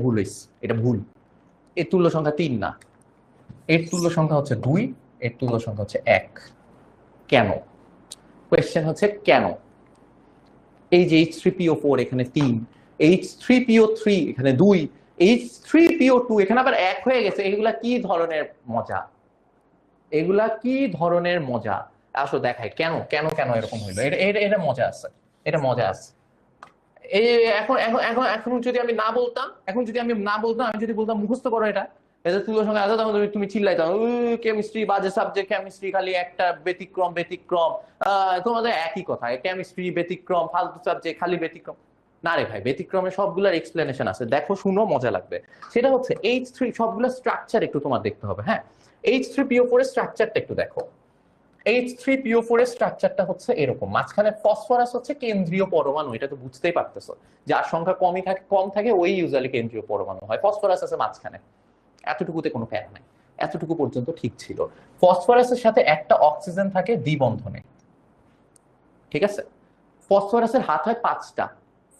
ভুল। এর তুল্য সংখ্যা 3 না, এর তুল্য সংখ্যা হচ্ছে 2, এর তুল্য সংখ্যা হচ্ছে 1। কেন? কোয়েশ্চেন হচ্ছে কেন? এই যে H3PO4 এখানে 3, H3PO3 এখানে 2, H3PO2 এখানে আবার 1 হয়ে গেছে। এগুলা কি ধরনের মজা? আসো দেখাই কেন কেন কেন এরকম হইলো। এটা মজা আছে, এটা মজা আছে। এই এখন এখন এখন এখন যদি আমি না বলতাম, আমি যদি বলতাম মুখস্থ করো এটা, এদের তুল্য সংখ্যা আছে, তখন তুমি চিল্লাইতাম কেমিস্ট্রি বাজে সাবজেক্ট, কেমিস্ট্রি খালি একটা ব্যতিক্রম। তোমাদের একই কথা, কেমিস্ট্রি ব্যতিক্রম, ফালতু সাবজেক্ট, খালি ব্যতিক্রম। না রে ভাই, ব্যতিক্রমে সবগুলোর এক্সপ্লেনেশন আছে, দেখো শুনো মজা লাগবে। সেটা হচ্ছে H3 সবগুলো স্ট্রাকচার একটু তোমার দেখতে হবে। হ্যাঁ, H3PO4 এর স্ট্রাকচারটা একটু দেখো। H3PO4 এর স্ট্রাকচারটা হচ্ছে এরকম, মাঝখানে ফসফরাস হচ্ছে কেন্দ্রীয় পরমাণু, এটা তো বুঝতেই পারতেছো, যার সংখ্যা কম থাকে ওই ইউজুয়ালি কেন্দ্রীয় পরমাণু হয়। ফসফরাস আছে মাঝখানে, এতটুকুতে কোনো প্যারা নাই, এতটুকু পর্যন্ত ঠিক ছিল। ফসফরাসের সাথে একটা অক্সিজেন থাকে দ্বিবন্ধনে, ঠিক আছে? ফসফরাসের হাত হয় 5টা,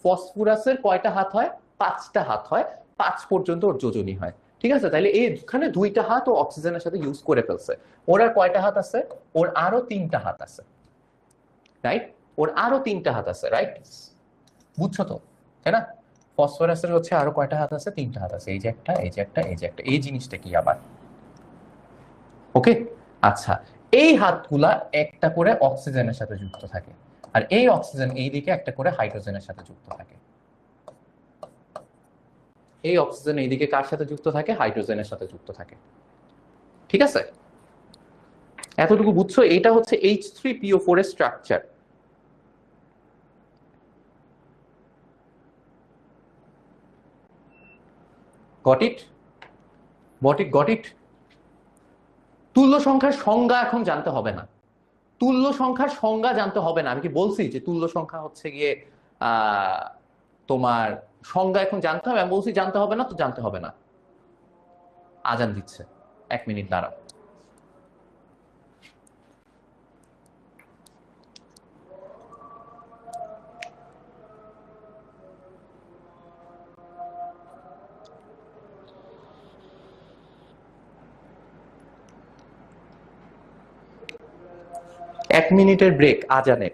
ফসফরাসের কয়টা হাত হয়? 5টা হাত হয়, 5 পর্যন্ত ওর যোজনী হয়। ঠিক আছে, তাহলে এইখানে 2টা হাত ও অক্সিজেনের সাথে ইউজ করে ফেলছে। ওর আর কয়টা হাত আছে? ওর আরো 3টা হাত আছে, রাইট? ওর আরো 3টা হাত আছে, রাইট? বুঝছো তো, তাই না? ফসফরাসের হচ্ছে আরো কয়টা হাত আছে? 3টা হাত আছে, এই যে একটা, এই যে একটা, এই যে একটা। এই জিনিসটা কি আবার? ওকে, আচ্ছা, এই হাতগুলা একটা করে অক্সিজেনের সাথে যুক্ত থাকে, আর এই অক্সিজেন এই দিকে একটা করে হাইড্রোজেনের সাথে যুক্ত থাকে। এই অক্সিজেন এইদিকে কার সাথে যুক্ত থাকে? হাইড্রোজেনের সাথে যুক্ত থাকে। ঠিক আছে, এতটুকু বুঝছো? এটা হচ্ছে H3PO4 এর structure. Got it? Got it? তুল্য সংখ্যার সংজ্ঞা এখন জানতে হবে না, আমি কি বলছি যে তুল্য সংখ্যা হচ্ছে গিয়ে তোমার সংজ্ঞা এখন জানতে হবে? আমি বলছি জানতে হবে না, তো জানতে হবে না। আজান দিচ্ছে, 1 মিনিট দাঁড়াও। এক মিনিটের ব্রেক আজানের।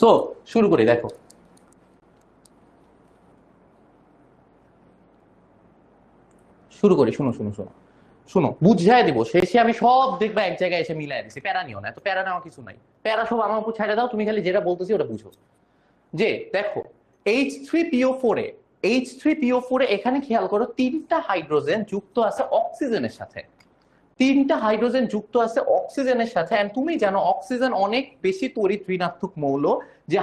সো শুরু করি, দেখো শুরু করি, শুনো শুনো শুনো শুনো, বুঝাই দিব শেষে আমি সব দেখবা এক জায়গায় এসে মিলাই দিছি, প্যারা নিও না, এত প্যারা নেওয়া কিছু নাই, প্যারা সব আমার উপর ছেড়ে দাও, তুমি খালি যেটা বলতেছি ওটা বুঝো। যে দেখো H3PO4 এ H3PO4 এ এখানে খেয়াল করো তিনটা হাইড্রোজেন যুক্ত আছে অক্সিজেনের সাথে, তিনটা হাইড্রোজেন যুক্ত আছে অক্সিজেনের সাথে। এন্ড তুমি জানো অক্সিজেন অনেক বেশি তড়িৎ ঋণাত্মক মৌল। যে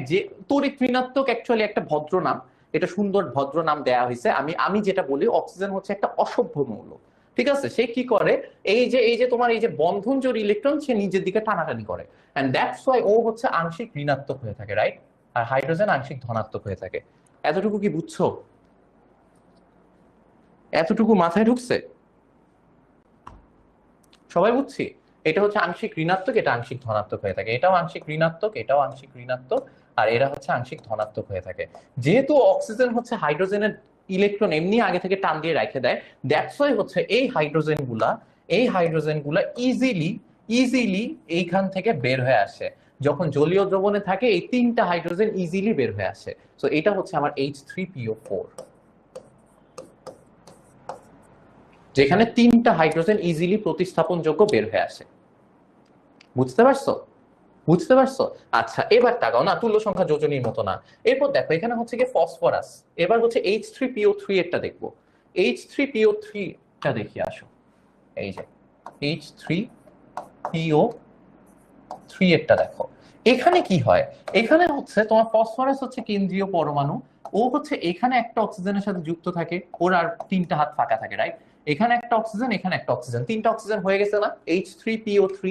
যে তড়িৎ ঋণাত্মক অ্যাকচুয়ালি একটা ভদ্র নাম, এটা সুন্দর ভদ্র নাম দেয়া হয়েছে। আমি যেটা বলি অক্সিজেন হচ্ছে একটা অসভ্য মৌল, ঠিক আছে? সে কি করে, এই যে তোমার এই যে বন্ধন জোড় ইলেকট্রন সে নিজের দিকে টানাটানি করে, এন্ড দ্যাটস ওয়াই ও হচ্ছে আংশিক ঋণাত্মক হয়ে থাকে, রাইট? আর হাইড্রোজেন আংশিক ধনাত্মক হয়ে থাকে। এতটুকু কি বুঝছো? এতটুকু মাথায় ঢুকছে? সবাই বুঝছি? এটা হচ্ছে আংশিক ঋণাত্মক, এটা আংশিক ধনাত্মক হয়ে থাকে, এটাও আংশিক ঋণাত্মক, এটাও আংশিক ঋণাত্মক, আর এরা হচ্ছে আংশিক ধনাত্মক হয়ে থাকে। যেহেতু অক্সিজেন হচ্ছে হাইড্রোজেনের ইলেকট্রন এমনি আগে থেকে টান দিয়ে রেখে দেয়, দ্যাটস ওয়াই হচ্ছে এই হাইড্রোজেন গুলা ইজিলি ইজিলি এইখান থেকে বের হয়ে আসে। যখন জলীয় দ্রবণে থাকে এই তিনটা হাইড্রোজেন ইজিলি বের হয়ে আসে। তো এটা হচ্ছে আমার H3PO4, যেখানে তিনটা হাইড্রোজেন ইজিলি প্রতিস্থাপনযোগ্য বের হয়ে আসে। বুঝতে পারছো? বুঝতে পারছো? আচ্ছা এবার তাকাও, না তুল্য সংখ্যা যোজনীর মতো না। এরপর দেখো এখানে হচ্ছে কি ফসফরাস, এবার হচ্ছে H3PO3 এরটা দেখবো। H3PO3 টা দেখি আসো, এই যে H3PO3 এরটা দেখো। এখানে কি হয়, এখানে হচ্ছে তোমার ফসফরাস হচ্ছে কেন্দ্রীয় পরমাণু, ও হচ্ছে এখানে একটা অক্সিজেনের সাথে যুক্ত থাকে, ওর আর তিনটা হাত ফাঁকা থাকে, রাইট? এখানে একটা অক্সিজেন, এখানে একটা অক্সিজেন, তিনটা অক্সিজেন হয়ে গেছে না? H3PO3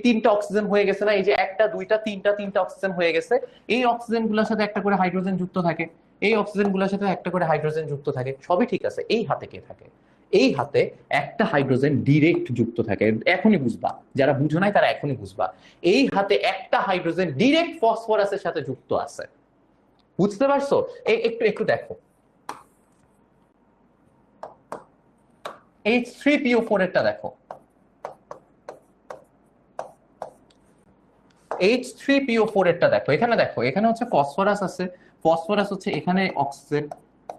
তিনটা অক্সিজেন হয়ে গেছে না? এই যে একটা দুইটা তিনটা তিনটা অক্সিজেন হয়ে গেছে। এই অক্সিজেন গুলোর সাথে একটা করে হাইড্রোজেন যুক্ত থাকে, এই অক্সিজেন গুলোর সাথে একটা করে হাইড্রোজেন যুক্ত থাকে, সবই ঠিক আছে। এই হাতে কে থাকে? এই হাতে একটা হাইড্রোজেন ডিরেক্ট যুক্ত থাকে। এখনই বুঝবা, যারা বুঝো নাই তারা এখনই বুঝবা। এই হাতে একটা হাইড্রোজেন ডিরেক্ট ফসফরাসের সাথে যুক্ত আছে। বুঝতে পারছো? একটু একটু দেখো H3PO4 এরটা দেখো। H3PO4 এরটা দেখো, এখানে দেখো, এখানে হচ্ছে ফসফরাস আছে, ফসফরাস হচ্ছে এখানে অক্সিজেন,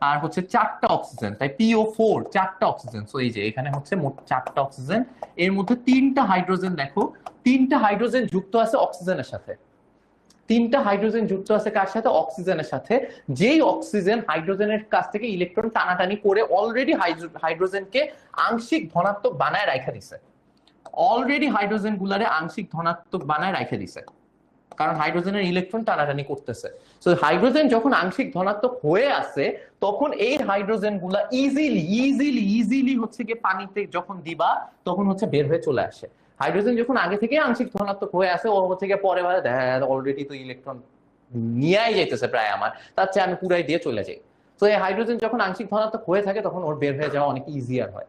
আর হচ্ছে চারটা অক্সিজেন, তাই PO4 চারটা অক্সিজেন। সো এই যে এখানে হচ্ছে মোট চারটা অক্সিজেন, এর মধ্যে তিনটা হাইড্রোজেন দেখো, তিনটা হাইড্রোজেন যুক্ত আছে অক্সিজেনের সাথে, তিনটা হাইড্রোজেন যুক্ত আছে কার সাথে? অক্সিজেনের সাথে। যেই অক্সিজেন হাইড্রোজেনের কাছ থেকে ইলেকট্রন টানাটানি করে অলরেডি হাইড্রোজেনকে আংশিক ধনাত্মক বানায় রাখা দিছে, অলরেডি হাইড্রোজেন গুলারে আংশিক ধনাত্মক বানায় রাখা দিছে, কারণ হাইড্রোজেনের ইলেকট্রন টানাটানি করতেছে। সো হাইড্রোজেন যখন আংশিক ধনাত্মক হয়ে আসে তখন এই হাইড্রোজেন গুলা ইজিলি ইজিলি ইজিলি হচ্ছে কি পানিতে যখন দিবা তখন হচ্ছে বের হয়ে চলে আসে। হাইড্রোজেন যখন আগে থেকে আংশিক ধনাত্মক হয়ে আসে ও হচ্ছে গিয়ে পরে বলে অলরেডি তো ইলেকট্রন নিয়েই যাইতেছে প্রায় আমার, তার চেয়ে আমি পুরাই দিয়ে চলে যাই। তো এই হাইড্রোজেন যখন আংশিক ধনাত্মক হয়ে থাকে তখন ওর বের হয়ে যাওয়া অনেক ইজিয়ার হয়।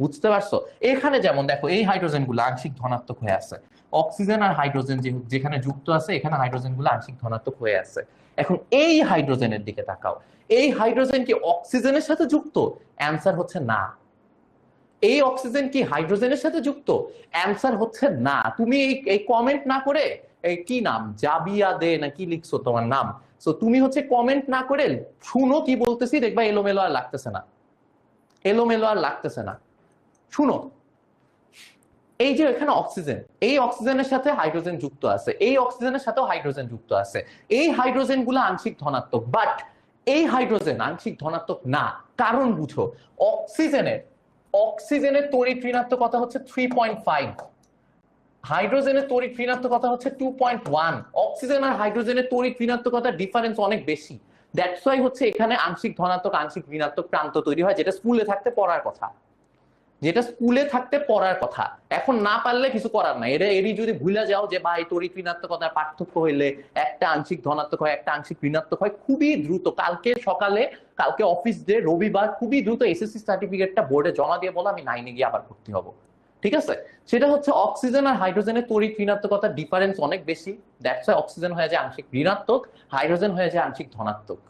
বুঝতে পারছো? এখানে যেমন দেখো এই হাইড্রোজেন গুলো আংশিক ধনাত্মক হয়ে আছে, অক্সিজেন আর হাইড্রোজেন যেখানে যুক্ত আছে এখানে হাইড্রোজেন গুলো আংশিক ধনাত্মক হয়ে আছে। এখন এই হাইড্রোজেনের দিকে তাকাও, এই হাইড্রোজেন কি অক্সিজেনের সাথে যুক্ত? অ্যান্সার হচ্ছে না। এই অক্সিজেন কি হাইড্রোজেনের সাথে যুক্ত? অ্যান্সার হচ্ছে না। তুমি এই কমেন্ট না করে, এই কি নাম, জাবিয়া দে না কি লিখছো তোমার নাম, তো তুমি হচ্ছে কমেন্ট না করে শুনো কি বলতেছি, দেখবা এলোমেলো আর লাগতেছে না, এলোমেলো আর লাগতেছে না। শুনো, এই যে এখানে অক্সিজেন, এই অক্সিজেনের সাথে হাইড্রোজেন যুক্ত আছে, এই অক্সিজেনের সাথেও হাইড্রোজেন যুক্ত আছে, এই হাইড্রোজেন গুলো আংশিক ধনাত্মক, বাট এই হাইড্রোজেন আংশিক ধনাত্মক না। কারণ বুঝো, অক্সিজেনের অক্সিজেনের তড়িৎ ঋণাত্মকতা হচ্ছে 3.5, হাইড্রোজেনের তড়িৎ ঋণাত্মকতা হচ্ছে 2.1। অক্সিজেন আর হাইড্রোজেনের তড়িৎ ঋণাত্মকতার ডিফারেন্স অনেক বেশি, দ্যাটস ওয়াই হচ্ছে এখানে আংশিক ধনাত্মক আংশিক ঋণাত্মক প্রান্ত তৈরি হয়, যেটা স্কুলে থাকতে পড়ার কথা, যেটা স্কুলে থাকতে পড়ার কথা। এখন না পারলে কিছু করার নাই, এরই যদি ভুলে যাও যে ভাই তড়িৎ ঋণাত্মকতার পার্থক্য হইলে একটা আংশিক ধনাত্মক হয় একটা আংশিক ঋণাত্মক হয়, খুবই দ্রুত কালকে সকালে, কালকে অফিস ডে রবিবার, খুবই দ্রুত এসএসসি সার্টিফিকেটটা বোর্ডে জমা দিয়ে বলো আমি 9-এ গিয়ে আবার ভর্তি হবো। ঠিক আছে? সেটা হচ্ছে অক্সিজেন আর হাইড্রোজেনের তড়িৎ ঋণাত্মকতার ডিফারেন্স অনেক বেশি, দ্যাটস ওয়াই অক্সিজেন হয়ে যায় আংশিক ঋণাত্মক, হাইড্রোজেন হয়ে যায় আংশিক ধনাত্মক।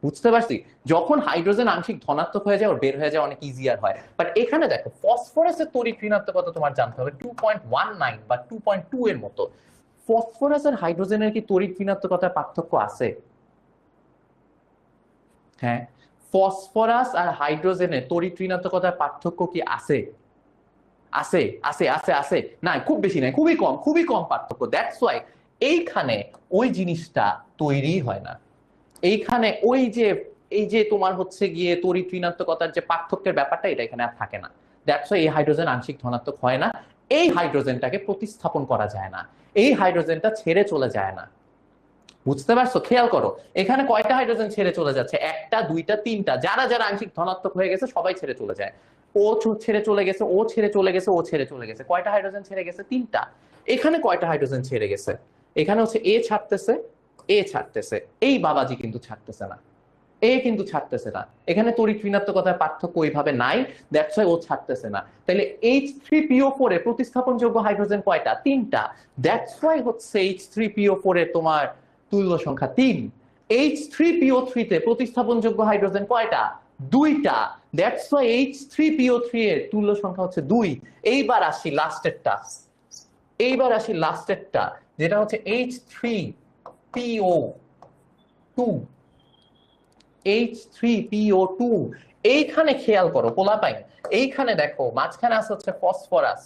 বুঝতে পারছি? যখন হাইড্রোজেন আংশিক ধনাত্মক হয়ে যায় ওর বের হয়ে যায় অনেক ইজিয়ার হয়। বাট এখানে দেখো ফসফরাসের তড়িৎ ঋণাত্মকতা তোমার জানতে হবে 2.19 বা 2.2 এর মতো। ফসফরাস আর হাইড্রোজেনের কি তড়িৎ ঋণাত্মকতার পার্থক্য আছে? হ্যাঁ, ফসফরাস আর হাইড্রোজেনের তড়িৎ ঋণাত্মকতার পার্থক্য কি আছে? আছে আছে আছে আছে না, খুব বেশি নাই, খুবই কম পার্থক্য। দ্যাটস ওয়াই এইখানে ওই জিনিসটা তৈরি হয় না। এইখানে ওই যে এই যে তোমার হচ্ছে গিয়ে তড়িৎ ঋণাত্মকতার যে পার্থক্যের ব্যাপারটা, এটা এখানে আর থাকে না। দ্যাটস ওয়াই এই হাইড্রোজেন আংশিক ধনাত্মক হয় না। এই হাইড্রোজেনটাকে প্রতিস্থাপন করা যায় না, এই হাইড্রোজেনটা ছেড়ে চলে যায় না। বুঝতে পারছো? খেয়াল করো, এখানে কয়টা হাইড্রোজেন ছেড়ে চলে যাচ্ছে? একটা, দুইটা, তিনটা। যারা যারা আংশিক ধনাত্মক হয়ে গেছে সবাই ছেড়ে চলে যায়। ও ছেড়ে চলে গেছে, ও ছেড়ে চলে গেছে, ও ছেড়ে চলে গেছে। কয়টা হাইড্রোজেন ছেড়ে গেছে? তিনটা। এখানে কয়টা হাইড্রোজেন ছেড়ে গেছে? এখানে হচ্ছে এ ছাড়তেছে, এ ছাড়তেছে, এই বাবাজি কিন্তু ছাড়তেছে না, এ কিন্তু ছাড়তেছে না। এখানে তড়িৎ ঋণাত্মকতার পার্থক্য ওইভাবে নাই, দ্যাটস ওয়াই ও ছাড়তেছে না। তাহলে H3PO4 এর প্রতিস্থাপনযোগ্য হাইড্রোজেন কয়টা? তিনটা। দ্যাটস ওয়াই হচ্ছে H3PO4 এর তোমার তুল্য সংখ্যা 3। H3PO3 তে প্রতিস্থাপনযোগ্য হাইড্রোজেন কয়টা? দুইটা। দ্যাটস ওয়াই H3PO3 এর তুল্য সংখ্যা হচ্ছে 2। এইবার আসি লাস্টেরটা, যেটা হচ্ছে H3PO2। H3PO2 এইখানে খেয়াল করো পোলাপাইন, এইখানে দেখো মাঝখানে আছে হচ্ছে ফসফরাস।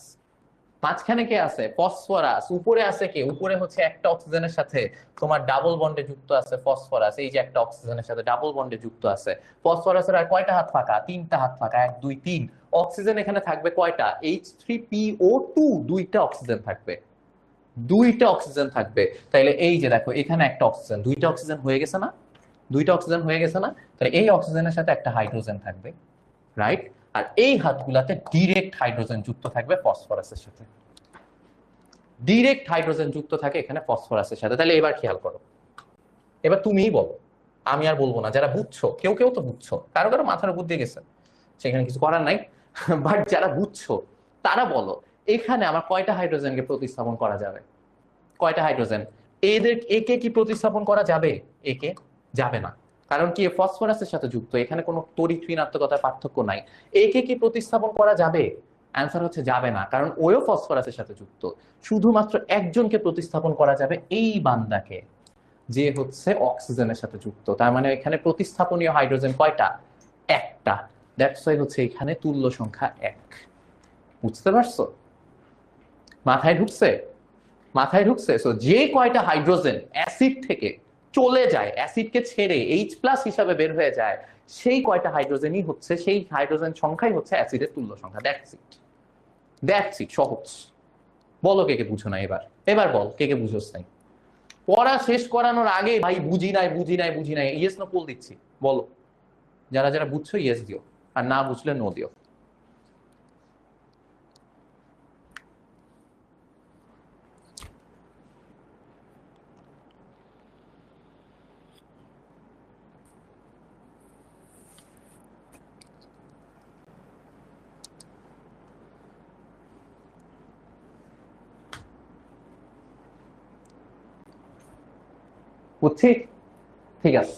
মাঝখানে কে আছে? ফসফরাস। উপরে আছে কে? উপরে হচ্ছে একটা অক্সিজেনের সাথে তোমার ডাবল বন্ডে যুক্ত আছে ফসফরাস। এই যে একটা অক্সিজেনের সাথে ডাবল বন্ডে যুক্ত আছে ফসফরাসের। আর কয়টা হাত ফাঁকা? তিনটা হাত ফাঁকা, 1 2 3। অক্সিজেন এখানে থাকবে কয়টা? H3PO2 দুইটা অক্সিজেন থাকবে, দুইটা অক্সিজেন থাকবে। তাইলে এই যে দেখো এখানে একটা অক্সিজেন, দুইটা অক্সিজেন হয়ে গেছে না? দুইটা অক্সিজেন হয়ে গেছে না? তাহলে এই অক্সিজেনের সাথে একটা হাইড্রোজেন থাকবে, রাইট? আর এই হাতগুলাতে ডিরেক্ট হাইড্রোজেন যুক্ত থাকবে ফসফরাসের সাথে, ডিরেক্ট হাইড্রোজেন যুক্ত থাকে এখানে ফসফরাসের সাথে। তাহলে এবার খেয়াল করো, এবার তুমিই বলো, আমি আর বলবো না। যারা বুঝছো, কেউ কেউ তো বুঝছো, কারো কারো মাথার উপর দিয়ে গেছে, সেখানে কিছু করার নাই। বাট যারা বুঝছো তারা বলো, এখানে আমার কয়টা হাইড্রোজেনকে প্রতিস্থাপন করা যাবে? কয়টা হাইড্রোজেন? একে কি প্রতিস্থাপন করা যাবে? একে যাবে না, কারণ কি ফসফরাসের সাথে যুক্ত, এখানে কোনো তড়িৎ ঋণাত্মকতার পার্থক্য নাই। একে কি প্রতিস্থাপন করা যাবে? অ্যান্সার হচ্ছে যাবে না, কারণ ওও ফসফরাসের সাথে যুক্ত। শুধুমাত্র একজনকে প্রতিস্থাপন করা যাবে, এই বান্দাকে, যে হচ্ছে অক্সিজেনের সাথে যুক্ত। তার মানে এখানে প্রতিস্থাপনীয় হাইড্রোজেন কয়টা? একটা। দ্যাটস ওয়াই হচ্ছে এখানে তুল্য সংখ্যা 1। বুঝতে পারছো? মাথায় ঢুকছে? মাথায় ঢুকছে? সো যে কয়টা হাইড্রোজেন অ্যাসিড থেকে চলে যায়, অ্যাসিডকে ছেড়ে H+ হিসাবে বের হয়ে যায়, সেই কয়টা হাইড্রোজেনই হচ্ছে, সেই হাইড্রোজেন সংখ্যাই হচ্ছে অ্যাসিডের তুল্য সংখ্যা। দ্যাটস ইট, সহজ। বলো কে কে বুঝো না এবার? এবার বল কে কে বুঝোস নাই? পড়া শেষ করানোর আগে ভাই বুঝি নাই বুঝি নাই বুঝি নাই ইয়েস নো পোল দিচ্ছি। বলো, যারা যারা বুঝছো ইয়েস দিও, আর না বুঝলে নো দিও। বুঝছি, ঠিক আছে।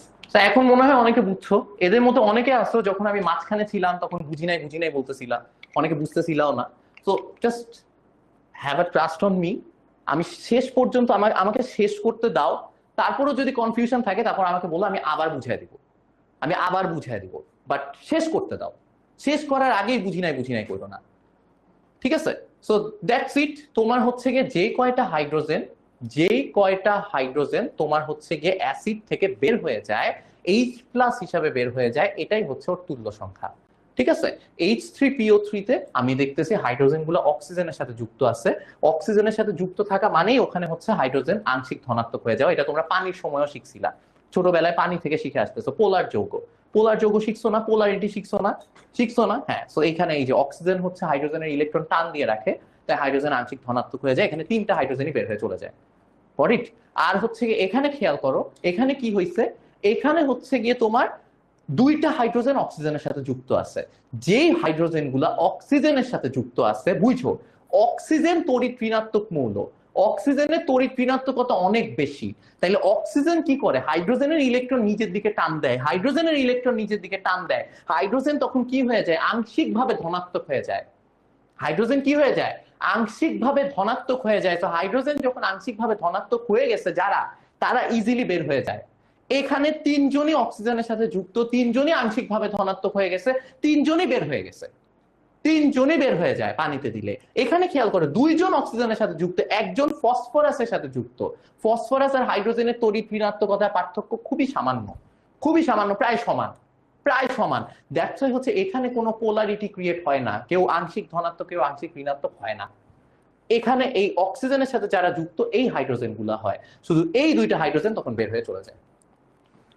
এখন মনে হয় অনেকে বুঝছো। এদের মধ্যে অনেকে আসছো যখন আমি মাঝখানে ছিলাম তখন বুঝি নাই বলতেছিলাম, অনেকে বুঝতেছিলাও না। তো just have a trust on me. আমি শেষ পর্যন্ত আমাকে শেষ করতে দাও। তারপরও যদি কনফিউশন থাকে তারপর আমাকে বলো, আমি আবার বুঝাই দিব, বাট শেষ করতে দাও। শেষ করার আগেই বুঝি নাই করো না, ঠিক আছে? So that's it. তোমার হচ্ছে গিয়ে যে কয়টা হাইড্রোজেন তোমার হচ্ছে গিয়ে অ্যাসিড থেকে বের হয়ে যায়, H+ হিসাবে বের হয়ে যায়, এটাই হচ্ছে ওর তুল্য সংখ্যা। ঠিক আছে? H3PO3 তে আমি দেখতেছি হাইড্রোজেন গুলো অক্সিজেনের সাথে যুক্ত আছে। অক্সিজেনের সাথে যুক্ত থাকা মানেই ওখানে হচ্ছে হাইড্রোজেন আংশিক ধনাত্মক হয়ে যাওয়া। এটা তোমরা পানির সময়ও শিখছিলা, ছোটবেলায় পানি থেকে শিখে আসতেছো। পোলার যৌগ শিখছো না? পোলারিটি শিখছো না? হ্যাঁ। সো এখানে এই যে অক্সিজেন হচ্ছে হাইড্রোজেনের ইলেকট্রন টান দিয়ে রাখে, তাই হাইড্রোজেন আংশিক ধনাত্মক হয়ে যায়। এখানে তিনটা হাইড্রোজেনই বের হয়ে চলে যায়। পরিট। আর হচ্ছে গিয়ে এখানে খেয়াল করো, এখানে কি হয়েছে? এখানে হচ্ছে গিয়ে তোমার দুইটা হাইড্রোজেন অক্সিজেনের সাথে যুক্ত আছে। যেই হাইড্রোজেন গুলা অক্সিজেনের সাথে যুক্ত আছে, বুঝো অক্সিজেন তড়িৎ ঋণাত্মক মৌল, অক্সিজেনের তড়িৎ ঋণাত্মকতা অনেক বেশি। তাইলে অক্সিজেন কি করে? হাইড্রোজেনের ইলেকট্রন নিজের দিকে টান দেয়, হাইড্রোজেন তখন কি হয়ে যায়? আংশিকভাবে ধনাত্মক হয়ে যায়। হাইড্রোজেন কি হয়ে যায়? আংশিকভাবে ধনাত্মক হয়ে যায়। তো হাইড্রোজেন যখন আংশিকভাবে ধনাত্মক হয়ে গেছে যারা, তারা ইজিলি বের হয়ে যায়। এখানে তিনজনই অক্সিজেনের সাথে যুক্ত, তিনজনই আংশিকভাবে ধনাত্মক হয়ে গেছে, তিনজনই বের হয়ে গেছে, তিনজনই বের হয়ে যায় পানিতে দিলে। এখানে খেয়াল করে দুইজন অক্সিজেনের সাথে যুক্ত, একজন ফসফরাসের সাথে যুক্ত। ফসফরাস আর হাইড্রোজেনের তড়িৎ ঋণাত্মকতার পার্থক্য খুবই সামান্য, খুবই সামান্য, প্রায় সমান, প্রায় সমান। দ্যাটস ওয়াই হচ্ছে এখানে কোনো পোলারিটি ক্রিয়েট হয় না, কেউ আংশিক ধনাত্মক কেউ আংশিক ঋণাত্মক হয় না। এখানে এই অক্সিজেনের সাথে যারা যুক্ত এই হাইড্রোজেন গুলা হয়, শুধু এই দুইটা হাইড্রোজেন তখন বের হয়ে চলে যায়।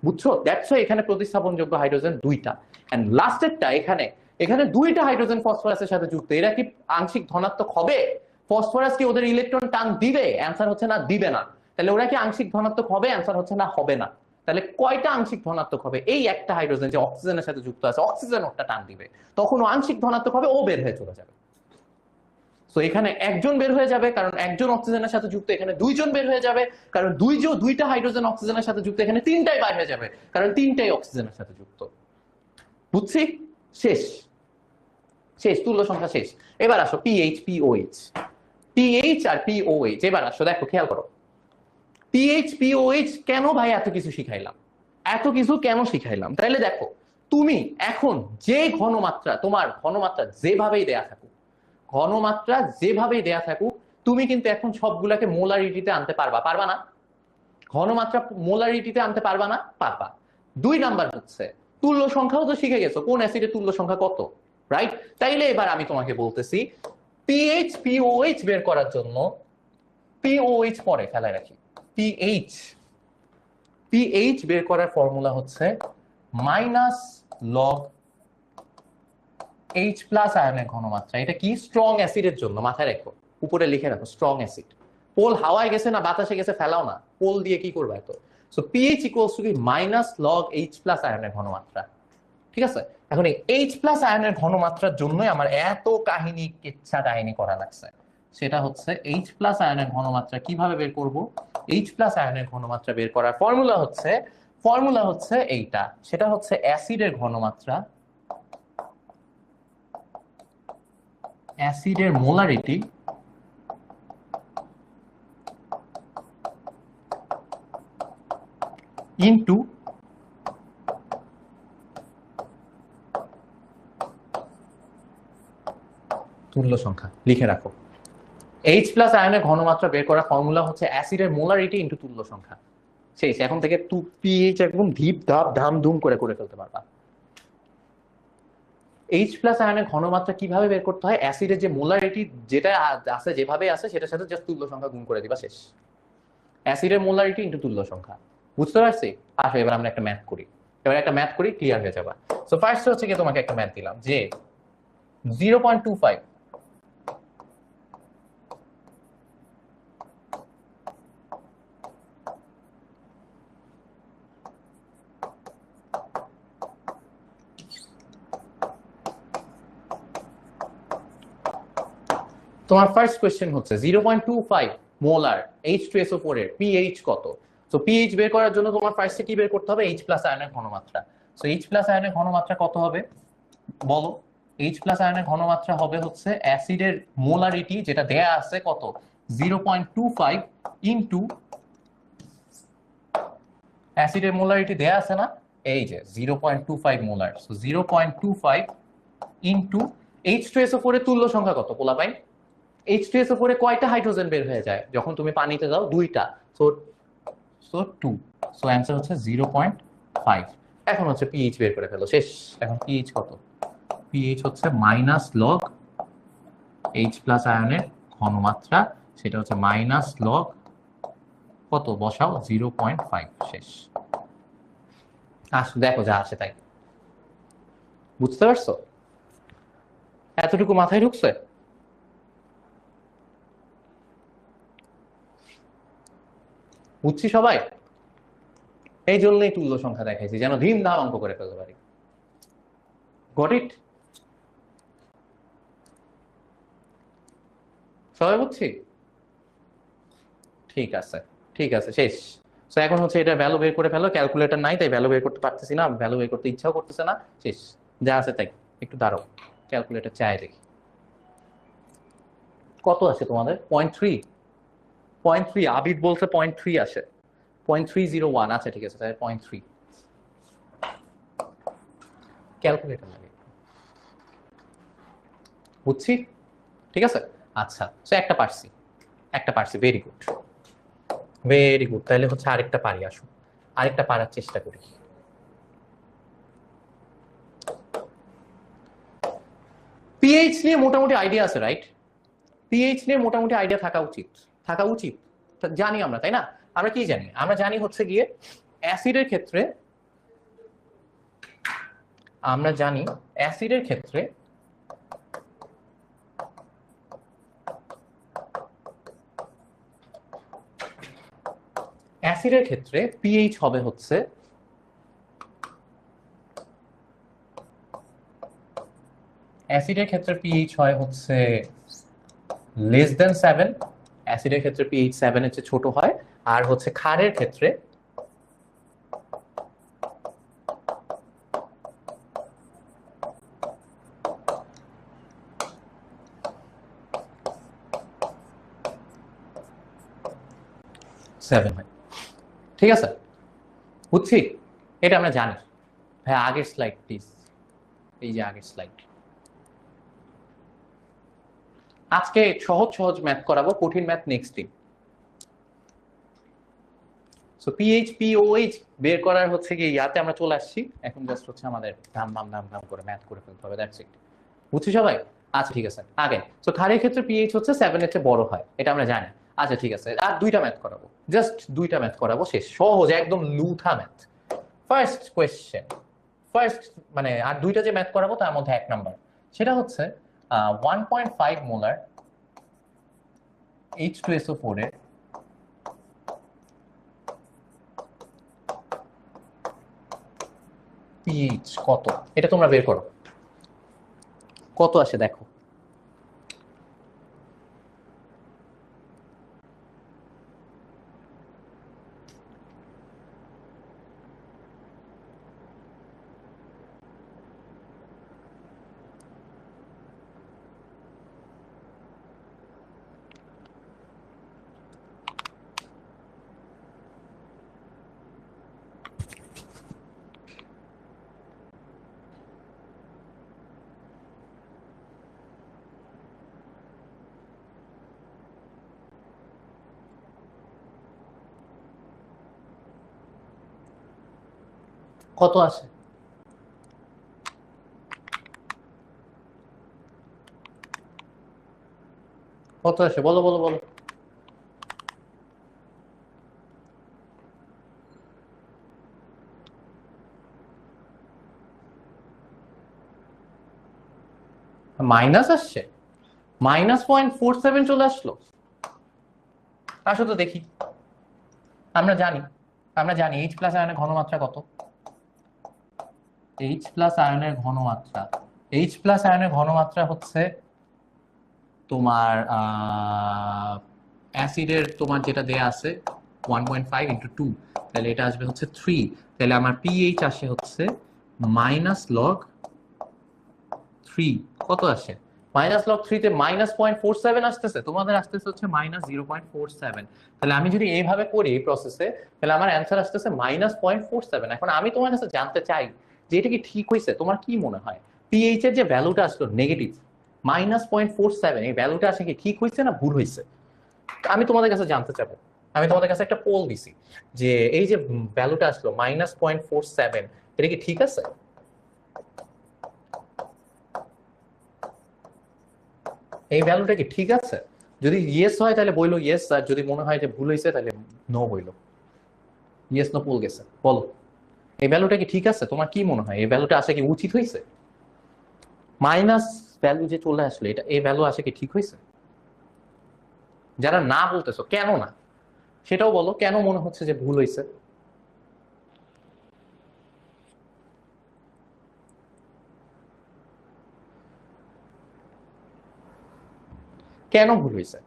বুঝছো? দ্যাটস ওয়াই এখানে প্রতিস্থাপনযোগ্য হাইড্রোজেন দুইটা। এন্ড লাস্টেরটা এখানে, এখানে দুইটা হাইড্রোজেন ফসফরাসের সাথে যুক্ত, এরা কি আংশিক ধনাত্মক হবে? ফসফরাস কি ওদের ইলেকট্রন টান দিবে? অ্যান্সার হচ্ছে না, দিবে না। তাহলে ওরা কি আংশিক ধনাত্মক হবে? অ্যান্সার হচ্ছে না, হবে না। তাহলে কয়টা আংশিক ধনাত্মক হবে? এই একটা হাইড্রোজেন যে অক্সিজেনের সাথে যুক্ত আছে, অক্সিজেন ওটা টান দিবে, তখন ও আংশিক ধনাত্মক হবে, ও বের হয়ে চলে যাবে। তো এখানে একজন বের হয়ে যাবে কারণ একজন অক্সিজেনের সাথে যুক্ত, এখানে দুইজন বের হয়ে যাবে কারণ দুইটা হাইড্রোজেন অক্সিজেনের সাথে যুক্ত, এখানে তিনটাই বাইর হয়ে যাবে কারণ তিনটাই অক্সিজেনের সাথে যুক্ত। বুঝছি? শেষ, শেষ, তুল্য সংখ্যা শেষ। এবার আসো পিএইচ পিওএইচ, পিএইচ আর পিওএইচ। এবার আসো দেখো, খেয়াল করো পিএইচ পিওএইচ কেন ভাই এত কিছু শিখাইলাম, এত কিছু কেন শিখাইলাম? তাইলে দেখো, তুমি এখন যে ঘনমাত্রা, তোমার ঘনমাত্রা যেভাবেই দেয়া থাকুক, ঘনমাত্রা যেভাবেই দেয়া থাকুক, তুমি কিন্তু এখন সবগুলাকে মোলারিটিতে আনতে পারবা, পারবা না? ঘনমাত্রা মোলারিটিতে আনতে পারবা না? পারবা। দুই নাম্বার হচ্ছে তুল্য সংখ্যাও তো শিখে গেছো, কোন অ্যাসিডের তুল্য সংখ্যা কত, রাইট? তাইলে এবার আমি তোমাকে বলতেছি পিএইচ পিওএইচ বের করার জন্য, পিওএইচ পরে ফেলায় রাখি, পিএইচ পিএইচ বের করার ফর্মুলা হচ্ছে মাইনাস লগ এইচ প্লাস আয়নের ঘনমাত্রা। এটা কি? স্ট্রং অ্যাসিডের জন্য, মাথায় রাখো, উপরে লিখে রাখো, স্ট্রং অ্যাসিড। পোল হাওয়ায় গেছে না বাতাসে গেছে, ফেলাও না, পোল দিয়ে কি করবে এত। সো পিএইচ ইকুয়ালস টু কি মাইনাস লগ এইচ প্লাস আয়নের ঘনমাত্রা। ঠিক আছে? এখন এই এইচ প্লাস আয়নের ঘনমাত্রার জন্যই আমার এত কাহিনী, কিচ্ছা কাহিনী করা লাগছে। সেটা হচ্ছে এইচ প্লাস আয়নের ঘনমাত্রা কিভাবে বের করব? এইচ প্লাস আয়নের ঘনমাত্রা বের করার ফর্মুলা হচ্ছে এইটা, সেটা হচ্ছে অ্যাসিডের ঘনমাত্রা, অ্যাসিডের মোলারিটি ইনটু তুল্য সংখ্যা। লিখে রাখো, এইচ প্লাস আয়নের ঘনমাত্রা বের করার ফর্মুলা হচ্ছে অ্যাসিডের মোলারিটি ইনটু তুল্য সংখ্যা। শেষ। এখন থেকে পিএইচ একদম ধীপ ধাপ ধাম ধুম করে ফেলতে পারবা। এইচ প্লাস আয়নের ঘনমাত্রা কিভাবে বের করতে হয়? অ্যাসিডের যে মোলারিটি যেটা আছে, যেভাবে আছে সেটার সাথে জাস্ট তুল্য সংখ্যা গুণ করে দিবা, শেষ। অ্যাসিডের মোলারিটি ইনটু তুল্য সংখ্যা। বুঝতে পারছি? আসো এবার আমরা একটা ম্যাথ করি, ক্লিয়ার হয়ে যাবা। সো ফার্স্ট হচ্ছে কি, তোমাকে একটা ম্যাথ দিলাম যে 0.25 তোমার ফার্স্ট কোয়েশ্চেন হচ্ছে 0.25 মোলার H2SO4 এর পিএইচ কত। সো পিএইচ বের করার জন্য তোমার ফার্স্টে কি বের করতে হবে? এইচ প্লাস আয়নের ঘনমাত্রা। সো এইচ প্লাস আয়নের ঘনমাত্রা কত হবে বলো? এইচ প্লাস আয়নের ঘনমাত্রা হবে হচ্ছে অ্যাসিডের মোলারিটি যেটা দেয়া আছে কত, 0.25 ইনটু, অ্যাসিডের মোলারিটি দেয়া আছে না, এই যে 0.25 মোলার। সো 0.25 ইনটু H2SO4 এর তুল্য সংখ্যা কত পোলাপাই? H2SO4 এ কয়টা হাইড্রোজেন বের হয়ে যায় যখন তুমি পানিতে দাও? দুইটা। সো 2। সো অ্যান্সার হচ্ছে 0.5। এখন হচ্ছে পিএইচ বের করে ফেলো, শেষ। এখন পিএইচ কত? পিএইচ হচ্ছে মাইনাস লগ এইচ প্লাস আয়নের ঘনমাত্রা, সেটা হচ্ছে মাইনাস লগ কত বসাও? 0.5, শেষ। দেখো যা আসে তাই। বুঝতে পারছো? এতটুকু মাথায় ঢুকছে? বুঝছি সবাই? এই জন্যই তুল্য সংখ্যা দেখাইছি, যেন ধিম ধাম অঙ্ক করে ফেলতে পারি। Got it? সবাই বুঝছি? ঠিক আছে, ঠিক আছে, শেষ। তো এখন হচ্ছে এটা ভ্যালু বের করে ফেলো, ক্যালকুলেটর নাই তাই ভ্যালু বের করতে পারতেছি না, ভ্যালু বের করতে ইচ্ছাও করতেছে না, শেষ। যা আছে তাই। একটু দাঁড়াও, ক্যালকুলেটর চাই দেখি। কত আসে তোমাদের? 0.3। 0.3 আবিদ বলছে 0.3 আসে। 0.301। আচ্ছা ঠিক আছে, তাহলে 0.3। ক্যালকুলেটর লাগে, বুঝছি। ঠিক আছে, আচ্ছা সো একটা পারছি, একটা পারছি, ভেরি গুড, ভেরি গুড। তাহলে হচ্ছে আরেকটা পারি, আসুন আরেকটা পারার চেষ্টা করি। পিএইচ নিয়ে মোটামুটি আইডিয়া আছে, রাইট? পিএইচ নিয়ে মোটামুটি আইডিয়া থাকা উচিত, থাকা উচিত। জানি আমরা, তাই না? আমরা কি জানি? আমরা জানি হচ্ছে গিয়ে অ্যাসিডের ক্ষেত্রে, আমরা জানি অ্যাসিডের ক্ষেত্রে অ্যাসিডের ক্ষেত্রে পিএইচ হবে হচ্ছে অ্যাসিডের ক্ষেত্রে পিএইচ হয় হচ্ছে <7। অ্যাসিডের ক্ষেত্রে পিএইচ 7 এর চেয়ে ছোট হয়। আর হচ্ছে ক্ষারের ক্ষেত্রে সেভেন হয়। ঠিক আছে, বুঝছি, এটা আমরা জানি। ভাই আগের স্লাইড প্লিজ, এই যে আগের স্লাইড। আজকে সহজ সহজ ম্যাথ করাবো, কঠিন ম্যাথ নেক্সট দিন। সো পিএইচ পিওএইচ বের করার হচ্ছে কি ইয়াতে আমরা চলে আসছি। এখন জাস্ট হচ্ছে আমাদের ধাম ধাম ধাম ধাম করে ম্যাথ করে ফেলতে হবে, দ্যাটস ইট। বুঝছি সবাই? আচ্ছা ঠিক আছে, আগে সো ক্ষারের ক্ষেত্রে পিএইচ হচ্ছে 7 এর চেয়ে বড় হয়, এটা আমরা জানি। আচ্ছা ঠিক আছে, আর দুইটা ম্যাথ করাবো, জাস্ট দুইটা ম্যাথ করাবো, শেষ, সহজ একদম Lotha math. First question, first মানে আর দুইটা যে ম্যাথ করাবো তার মধ্যে এক নাম্বার, সেটা হচ্ছে 1.5 মোলার H2SO4 এর পিএইচ কত, এটা তোমরা বের করো। কত আসে দেখো। কত আসে? কত আসে বলো বলো বলো। মাইনাস আসছে, -0.47 চলে আসলো। আসো তো দেখি। আমরা জানি, আমরা জানি এইচ প্লাস আয়নের ঘনমাত্রা কত। এইচ প্লাস আয়নের ঘনমাত্রা, এইচ প্লাস আয়নের ঘনমাত্রা হচ্ছে তোমার অ্যাসিডের তোমার যেটা দেয়া আছে 1.5 × 2, তাহলে এটা আসবে হচ্ছে 3। তাহলে আমার পিএইচ আসে হচ্ছে -log3। কত আসে? -log3 তে -0.47 আসতেছে, তোমাদের আসতেছে হচ্ছে -0.47। তাহলে আমি যদি এইভাবে করি এই প্রসেসে, তাহলে আমার অ্যান্সার আসতেছে -0.47। এখন আমি তোমার কাছে জানতে চাই যে এটা কি ঠিক হয়েছে, তোমার কি মনে হয়? পিএইচ এর যে ভ্যালুটা আসলো নেগেটিভ -0.47, এই ভ্যালুটা আসে কি ঠিক হয়েছে না ভুল হয়েছে? আমি তোমাদের কাছে জানতে চাবো। আমি তোমাদের কাছে একটা পোল দিছি যে এই যে ভ্যালুটা আসলো -0.47, এটা কি ঠিক আছে? এই ভ্যালুটা কি ঠিক আছে? যদি ইয়েস হয় তাহলে বইলো ইয়েস, আর যদি মনে হয় যে ভুল হয়েছে তাহলে নো বইলো। ইয়েস নো পোল গেছে, বলো এই ভ্যালুটা কি ঠিক আছে? তোমার কি মনে হয় এই ভ্যালুটা আসে কি উচিত হয়েছে? মাইনাস ভ্যালু যে চলে আসলো, এটা এই ভ্যালু আসে কি ঠিক হয়েছে? যারা না বলতেছো কেন না, সেটাও বলো, কেন মনে হচ্ছে যে ভুল হয়েছে? কেন ভুল হয়েছে?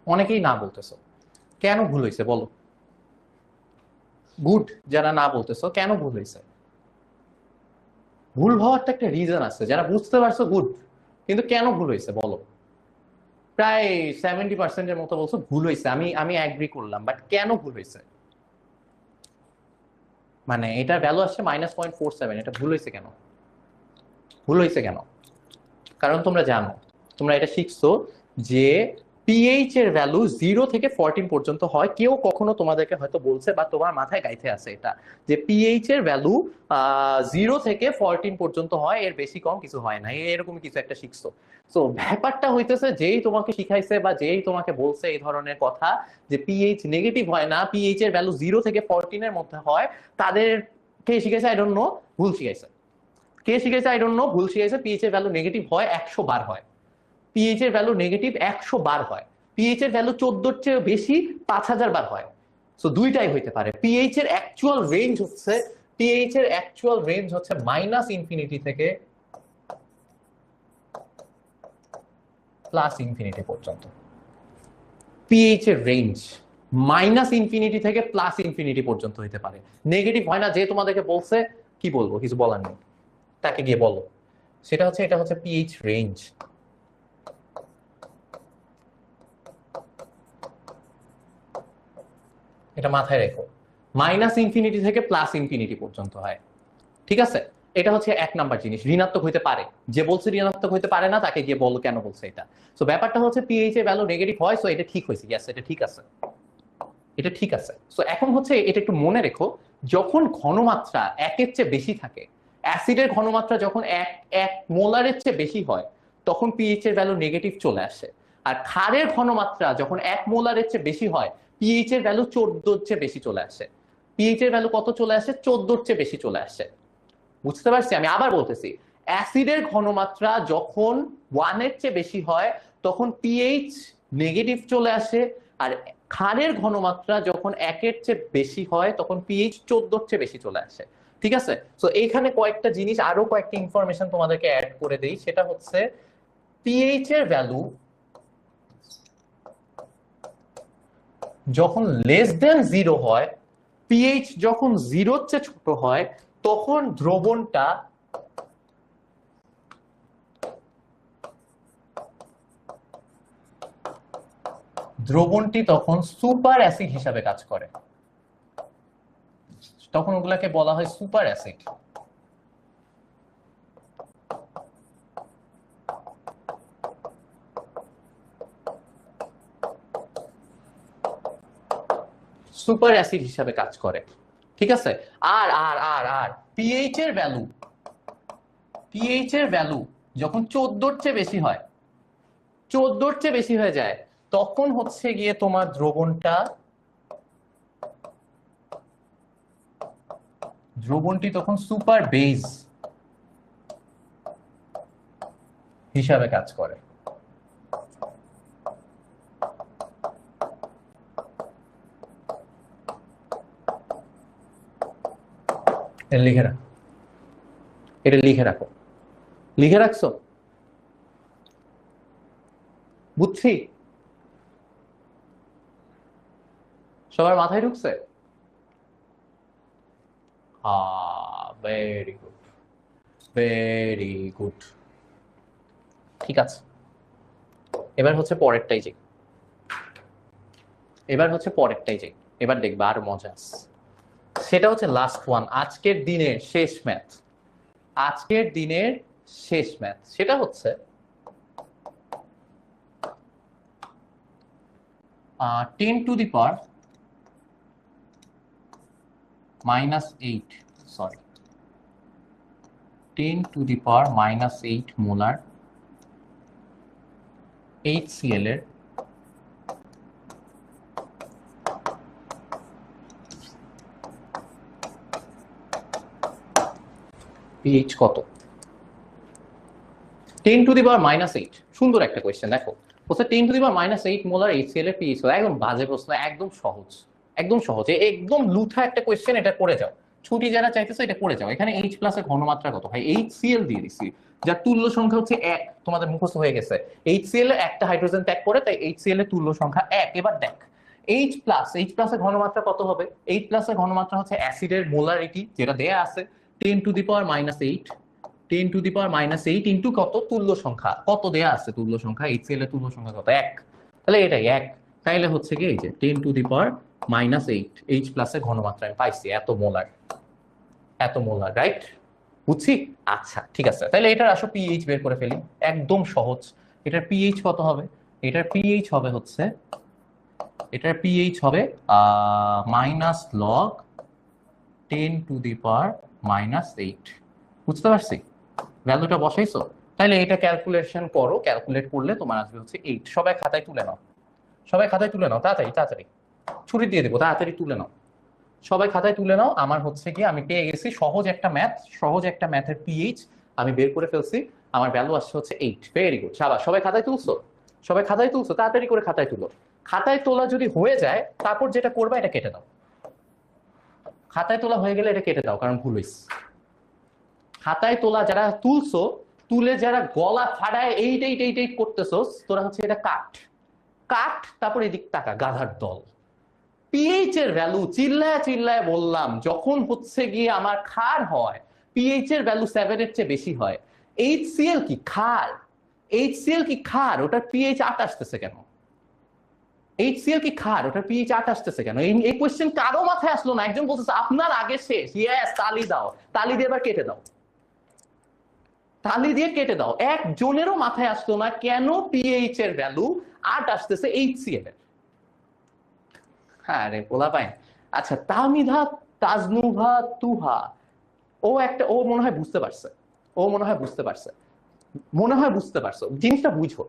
অনেকেই না বলতেছো, কেন ভুল হয়েছে বলো। গুড, যারা না বলতেছো কেন ভুল হয়েছে? ভুল হওয়ার তো একটা রিজন আছে, যারা বুঝতে পারছো গুড, কিন্তু কেন ভুল হয়েছে বলো। প্রায় 70%-এর মতো বলছো ভুল হয়েছে, আমি আমি অ্যাগ্রি করলাম, বাট কেন ভুল হয়েছে? মানে এটার ভ্যালু আসছে -0.47, এটা ভুল হয়েছে কেন? ভুল হয়েছে কেন? কারণ তোমরা জানো, তোমরা এটা শিখছো যে পিএইচ এর ভ্যালু 0 থেকে 14 পর্যন্ত হয়। কেউ কখনো তোমাদেরকে হয়তো বলছে বা তোমার মাথায় গাইতে আছে এটা, যে পিএইচ এর ভ্যালু 0 থেকে 14 পর্যন্ত হয়, এর বেশি কম কিছু হয় না, এরকম কিছু একটা শিখছো। তো ব্যাপারটা হইতেছে, যেই তোমাকে শিখাইছে বা যেই তোমাকে বলছে এই ধরনের কথা যে পিএইচ নেগেটিভ হয় না, পিএইচ এর ভ্যালু 0 থেকে 14 এর মধ্যে হয়, তাদেরকে শিখাইছে আই ডোন্ট নো, ভুল শিখাইছে। কে শিখেছে আই ডোন্ট নো, ভুল শিখেছে। পিএইচ এর ভ্যালু নেগেটিভ হয় 100 বার হয়, পিএইচ এর ভ্যালু নেগেটিভ 100 বার হয়, পিএইচ এর ভ্যালু 14-এর চেয়ে বেশি 5000 বার হয়। সো দুইটাই হইতে পারে। পিএইচ এর অ্যাকচুয়াল রেঞ্জ হচ্ছে, পিএইচ এর অ্যাকচুয়াল রেঞ্জ হচ্ছে -ইনফিনিটি থেকে +ইনফিনিটি পর্যন্ত। পিএইচ এর রেঞ্জ -ইনফিনিটি থেকে +ইনফিনিটি পর্যন্ত হইতে পারে, নেগেটিভ হয় না। যে তোমাদেরকে বলছে, কি বলবো, কিছু বলার নেই, তাকে গিয়ে বলো। সেটা হচ্ছে, এটা হচ্ছে পিএইচ রেঞ্জ। এটা মাথায় রেখো, -ইনফিনিটি থেকে +ইনফিনিটি পর্যন্ত হয়। ঠিক আছে, এটা হচ্ছে 1 নাম্বার জিনিস। ঋণাত্মক হইতে পারে, যে বলছে ঋণাত্মক হইতে পারে না তাকে গিয়ে বলো কেন বলছে এটা। সো ব্যাপারটা হচ্ছে পিএইচ এর ভ্যালু নেগেটিভ হয়, সো এটা ঠিক হয়েছে, ইয়েস এটা ঠিক আছে, এটা ঠিক আছে। সো এখন হচ্ছে এটা একটু মনে রেখো, যখন ঘনমাত্রা 1-এর চেয়ে বেশি থাকে, অ্যাসিডের ঘনমাত্রা যখন 1 মোলারের চেয়ে বেশি হয়, তখন পিএইচ এর ভ্যালু নেগেটিভ চলে আসে। আর ক্ষারের ঘনমাত্রা যখন 1 মোলারের চেয়ে বেশি হয়, পিএইচ এর ভ্যালু 14-এর চেয়ে বেশি চলে আসে। পিএইচ এর ভ্যালু কত চলে আসে? 14-এর চেয়ে বেশি চলে আসে। বুঝতে পারছি? আমি আবার বলতেছি, অ্যাসিডের ঘনমাত্রা যখন 1-এর চেয়ে বেশি হয়, তখন পিএইচ নেগেটিভ চলে আসে। আর ক্ষারের ঘনমাত্রা যখন 1-এর চেয়ে বেশি হয়, তখন পিএইচ 14-এর চেয়ে বেশি চলে আসে। ঠিক আছে? তো এইখানে কয়েকটা জিনিস, আরো কয়েকটা ইনফরমেশন তোমাদেরকে অ্যাড করে দেই। সেটা হচ্ছে পিএইচ এর ভ্যালু যখন <0 হয়, পিএইচ যখন 0-এর চেয়ে ছোট হয়, তখন দ্রবণটি তখন সুপার অ্যাসিড হিসাবে কাজ করে। তখন ওগুলাকে বলা হয় সুপার অ্যাসিড। সুপার অ্যাসিড হিসাবে কাজ করে। ঠিক আছে? আর আর আর আর পিএইচ এর ভ্যালু, পিএইচ এর ভ্যালু যখন 14-এর চেয়ে বেশি হয়, 14-এর চেয়ে বেশি হয়ে যায়, তখন হচ্ছে গিয়ে তোমার দ্রবণটি তখন সুপার বেস হিসাবে কাজ করে। লিখে রাখো, এটা লিখে রাখো। লিখে রাখছো? বুঝছি? সবার মাথায় ঢুকছে? Very good, very good. ঠিক আছে, এবার হচ্ছে পরেরটাই যে, এবার দেখবা আর মজা আছে। সেটা হচ্ছে লাস্ট ওয়ান, আজকের দিনের শেষ ম্যাথ। আজকের দিনের শেষ ম্যাথ সেটা হচ্ছে 10⁻⁻8, সরি 10⁻⁻8 মোলার HCl এর পিএইচ কত? 10⁻⁻8, সুন্দর একটা কোয়েশ্চেন। দেখো বলছে 10⁻⁻8 মোলার HCl এর পিএইচ। একদম বাজে প্রশ্ন, একদম সহজ, একদম সহজ, একদম লুথা একটা কোয়েশ্চেন। এটা করে যাও, ছুটি যারা চাইতেছে এটা করে যাও। এখানে H প্লাস এর ঘনমাত্রা কত? ভাই HCl দিয়ে দিছি, যার তুল্য সংখ্যা হচ্ছে 1, তোমাদের মুখস্থ হয়ে গেছে। HCl এর একটা হাইড্রোজেন ত্যাগ করে, তাই HCl এর তুল্য সংখ্যা 1। এবার দেখ H প্লাস এর ঘনমাত্রা কত হবে? H প্লাস এর ঘনমাত্রা হচ্ছে অ্যাসিডের মোলারিটি, যেটা দেয়া আছে 10⁻⁻8, 10⁻⁸ ইন্টু কত তুল্য সংখ্যা, কত দেয়া আছে তুল্য সংখ্যা, HCl এর তুল্য সংখ্যা কত, 1, তাহলে এটাই 1, তাইলে হচ্ছে কি এই যে 10⁻⁸ H প্লাসের ঘনমাত্রা আমি পাইছি এত মোলার, রাইট? বুঝছি? আচ্ছা ঠিক আছে, তাহলে এটার আসো পিএইচ বের করে ফেলি, একদম সহজ। এটার পিএইচ কত হবে? এটার পিএইচ হবে হচ্ছে, এটার পিএইচ হবে -log 10⁻⁸। বুঝতে পারছি? ভ্যালুটা বসাইছো? তাহলে এটা ক্যালকুলেশন করো, ক্যালকুলেট করলে তোমার আসবে হচ্ছে 8। সবাই খাতায় তুলে নাও, সবাই খাতায় তুলে নাও, তাড়াতাড়ি ছুরি দিয়ে দেবো, তাড়াতাড়ি তুলে নাও, সবাই খাতায় তুলে নাও। আমার হচ্ছে কি আমি পেয়ে গেছি সহজ একটা ম্যাথের পিএইচ আমি বের করে ফেলছি, আমার ভ্যালু আসছে হচ্ছে 8। ভেরি গুড, শাবাশ। সবাই খাতায় তুলছো, তাড়াতাড়ি করে খাতায় তুলো। খাতায় তোলা যদি হয়ে যায় তারপর যেটা করবা এটা কেটে দাও, খাতায় তোলা হয়ে গেলে এটা কেটে দাও, কারণ ভুল হইছে। খাতায় তোলা যারা তুলছো, তুলে যারা গলা ফাড়ায় এইট করতেছো, তোরা হচ্ছে এটা কাট, তারপর এদিক টাকা গাধার দল। পিএইচ এর ভ্যালু চিল্লায় বললাম, যখন হচ্ছে গিয়ে আমার ক্ষার হয় পিএইচ এর ভ্যালু 7 এর চেয়ে বেশি হয়। HCl কি ক্ষার, ওটার পিএইচ 8 আসতেছে কেন? HCl কি ক্ষার, ওটার পিএইচ 8 আসতেছে কেন? এই কোশ্চেন কারো মাথায় আসলো না। একজন বলতেছে আপনার আগে শেষ, ইয়েস, তালি দাও, তালি দিয়ে এবার কেটে দাও, তালি দিয়ে কেটে দাও। একজনেরও মাথায় আসলো না কেন পিএইচ এর ভ্যালু 8 আসতেছে HCl এর। হ্যাঁ রে পোলা পাই। আচ্ছা, তামিধা, তাজনুভা, তুহা, ও মনে হয় বুঝতে পারছো, জিনিসটা বুঝো।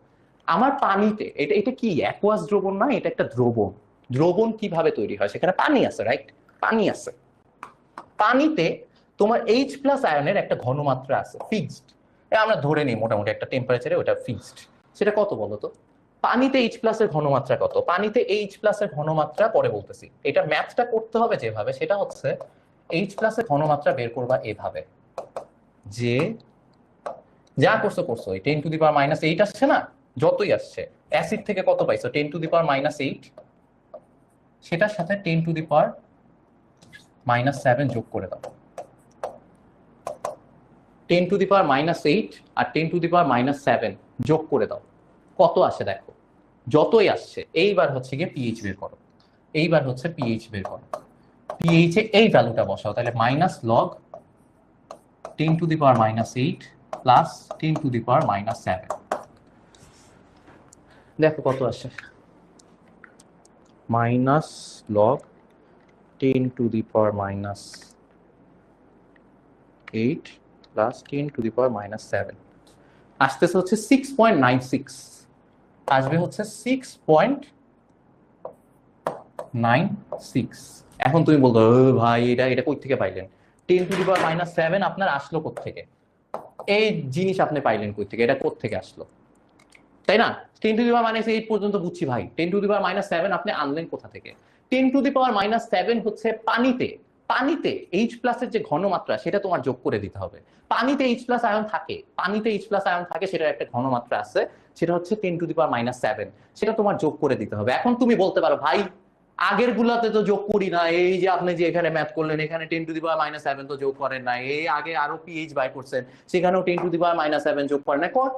আমার পানিতে, এটা কি অ্যাকুয়াস দ্রবণ না, এটা একটা দ্রবণ কিভাবে তৈরি হয়? সেখানে পানি আছে, রাইট? পানি আছে, পানিতে তোমার H প্লাস আয়নের একটা ঘনমাত্রা আছে, ফিক্সড। আমরা ধরে নিই মোটামুটি একটা টেম্পারেচারে ওটা ফিক্সড। সেটা কত বলো তো? পানিতে H প্লাস এর ঘনমাত্রা কত? পানিতে H প্লাস এর ঘনমাত্রা পরে বলতেছি, এটা ম্যাথটা করতে হবে যেভাবে, সেটা হচ্ছে H প্লাস এর ঘনমাত্রা বের করবা এভাবে, যে যা করছো এই 10⁻⁸ আসছে না, যতই আসছে, অ্যাসিড থেকে কত পাইছো 10⁻⁸, সেটার সাথে 10⁻⁷ যোগ করে দাও। 10⁻⁸ আর 10⁻⁷ যোগ করে দাও, কত আসে দেখো, যতই আসছে। এইবার হচ্ছে গিয়ে পিএইচ বের করো, পিএইচ এ এই ভ্যালুটা বসাও, তাহলে -log 10⁻⁸ প্লাস 10⁻⁷, দেখো কত আসে, -log 10⁻⁸ প্লাস 10⁻⁷, আসতেছে হচ্ছে 6.96, আসবে হচ্ছে 6.96। এখন তুমি বলতো ভাই এটা কই থেকে পাইলেন? 10⁻⁷ আপনার আসলো কোত্থেকে? এই জিনিস আপনি পাইলেন কই থেকে? এটা কোত্থেকে আসলো, তাই না? 10⁻⁸ পর্যন্ত বুঝছি ভাই, 10⁻⁷ আপনি আনলেন কোথা থেকে? 10⁻⁷ হচ্ছে পানিতে H প্লাসের যে ঘনমাত্রা সেটা তোমার যোগ করে দিতে হবে। পানিতে H প্লাস আয়ন থাকে, সেটার একটা ঘনমাত্রা আছে, সেটা হচ্ছে 10⁻⁷, সেটা তোমার যোগ করে দিতে হবে। এখন তুমি বলতে পারো ভাই আগের গুলাতে তো যোগ করি না, এই যে আপনি যে এখানে ম্যাথ করলেন এখানে 10⁻⁷ তো যোগ করেন না, এই আগে আরো পিএইচ বাই করছেন সেখানেও 10⁻⁷ যোগ করেন না, কর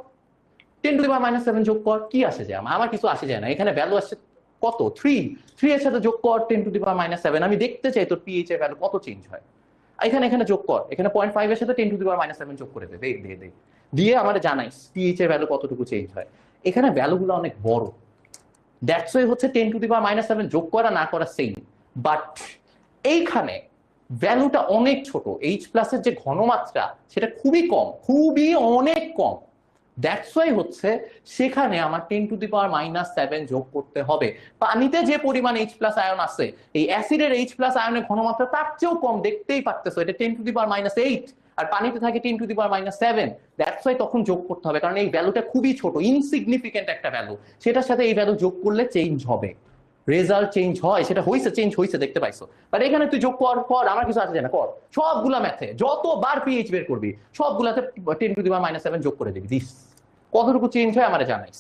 10⁻⁷ যোগ কর, কি আসে যায়? আমার কিছু আসে যায় না, এখানে ভ্যালু আসছে কত, 3 এর সাথে যোগ কর 10⁻⁷, আমি দেখতে চাই তোর পিএইচ এর ভ্যালু কত চেঞ্জ হয়। এখানে যোগ কর, এখানে 0.5 এর সাথে 10⁻⁷ যোগ করে দে, দিয়ে আমার জানাইস পিএইচ এর ভ্যালু কতটুকু চেঞ্জ হয়। এখানে ভ্যালুগুলো অনেক বড়, দ্যাটস ওয়াই হচ্ছে 10⁻⁷ যোগ করা না করা সেম, বাট এইখানে ভ্যালুটা অনেক ছোট, H প্লাসের যে ঘনমাত্রা সেটা খুবই অনেক কম, দ্যাটস ওয়াই হচ্ছে সেখানে আমার 10⁻⁷ যোগ করতে হবে। পানিতে যে পরিমাণ H প্লাস আয়ন আছে, এই অ্যাসিডের H প্লাস আয়নের ঘনমাত্রা তার চেয়েও কম, দেখতেই পারতেছো, এটা 10⁻⁸, আর পানিতে থাকে 10⁻⁷, দ্যাটস ওয়াই তখন যোগ করতে হবে, কারণ এই ভ্যালুটা খুবই ছোট, ইনসিগনিফিকেন্ট একটা ভ্যালু, সেটার সাথে এই ভ্যালু যোগ করলে চেঞ্জ হবে, রেজাল্ট চেঞ্জ হয়, সেটা চেঞ্জ হয়েছে দেখতে পাইছো। বাট এখানে তুই যোগ কর, আমার কিছু আছে জানা, কর সবগুলা ম্যাথে যতবার পিএইচ বের করবি সবগুলাতে 10⁻⁷ যোগ করে দিবি, দিস কতটুকু চেঞ্জ হয় আমারে জানাইস।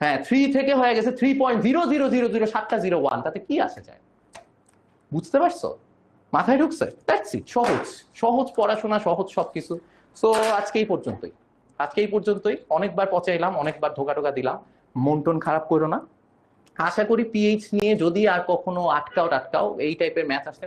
হ্যাঁ, 3 থেকে হয়ে গেছে 3.0000701, তাতে কি আসে যায়? বুঝতে পারছো? মাথায় ঢুকছে? দ্যাটস ইট, সহজ পড়াশোনা, সহজ সবকিছু। সো আজকে এই পর্যন্তই অনেকবার পচাইলাম, অনেকবার ধোকা টোকা দিলাম, মন টন খারাপ করো না। আশা করি পিএইচ নিয়ে যদি আর কখনো আটকাও এই টাইপের ম্যাথ আসলে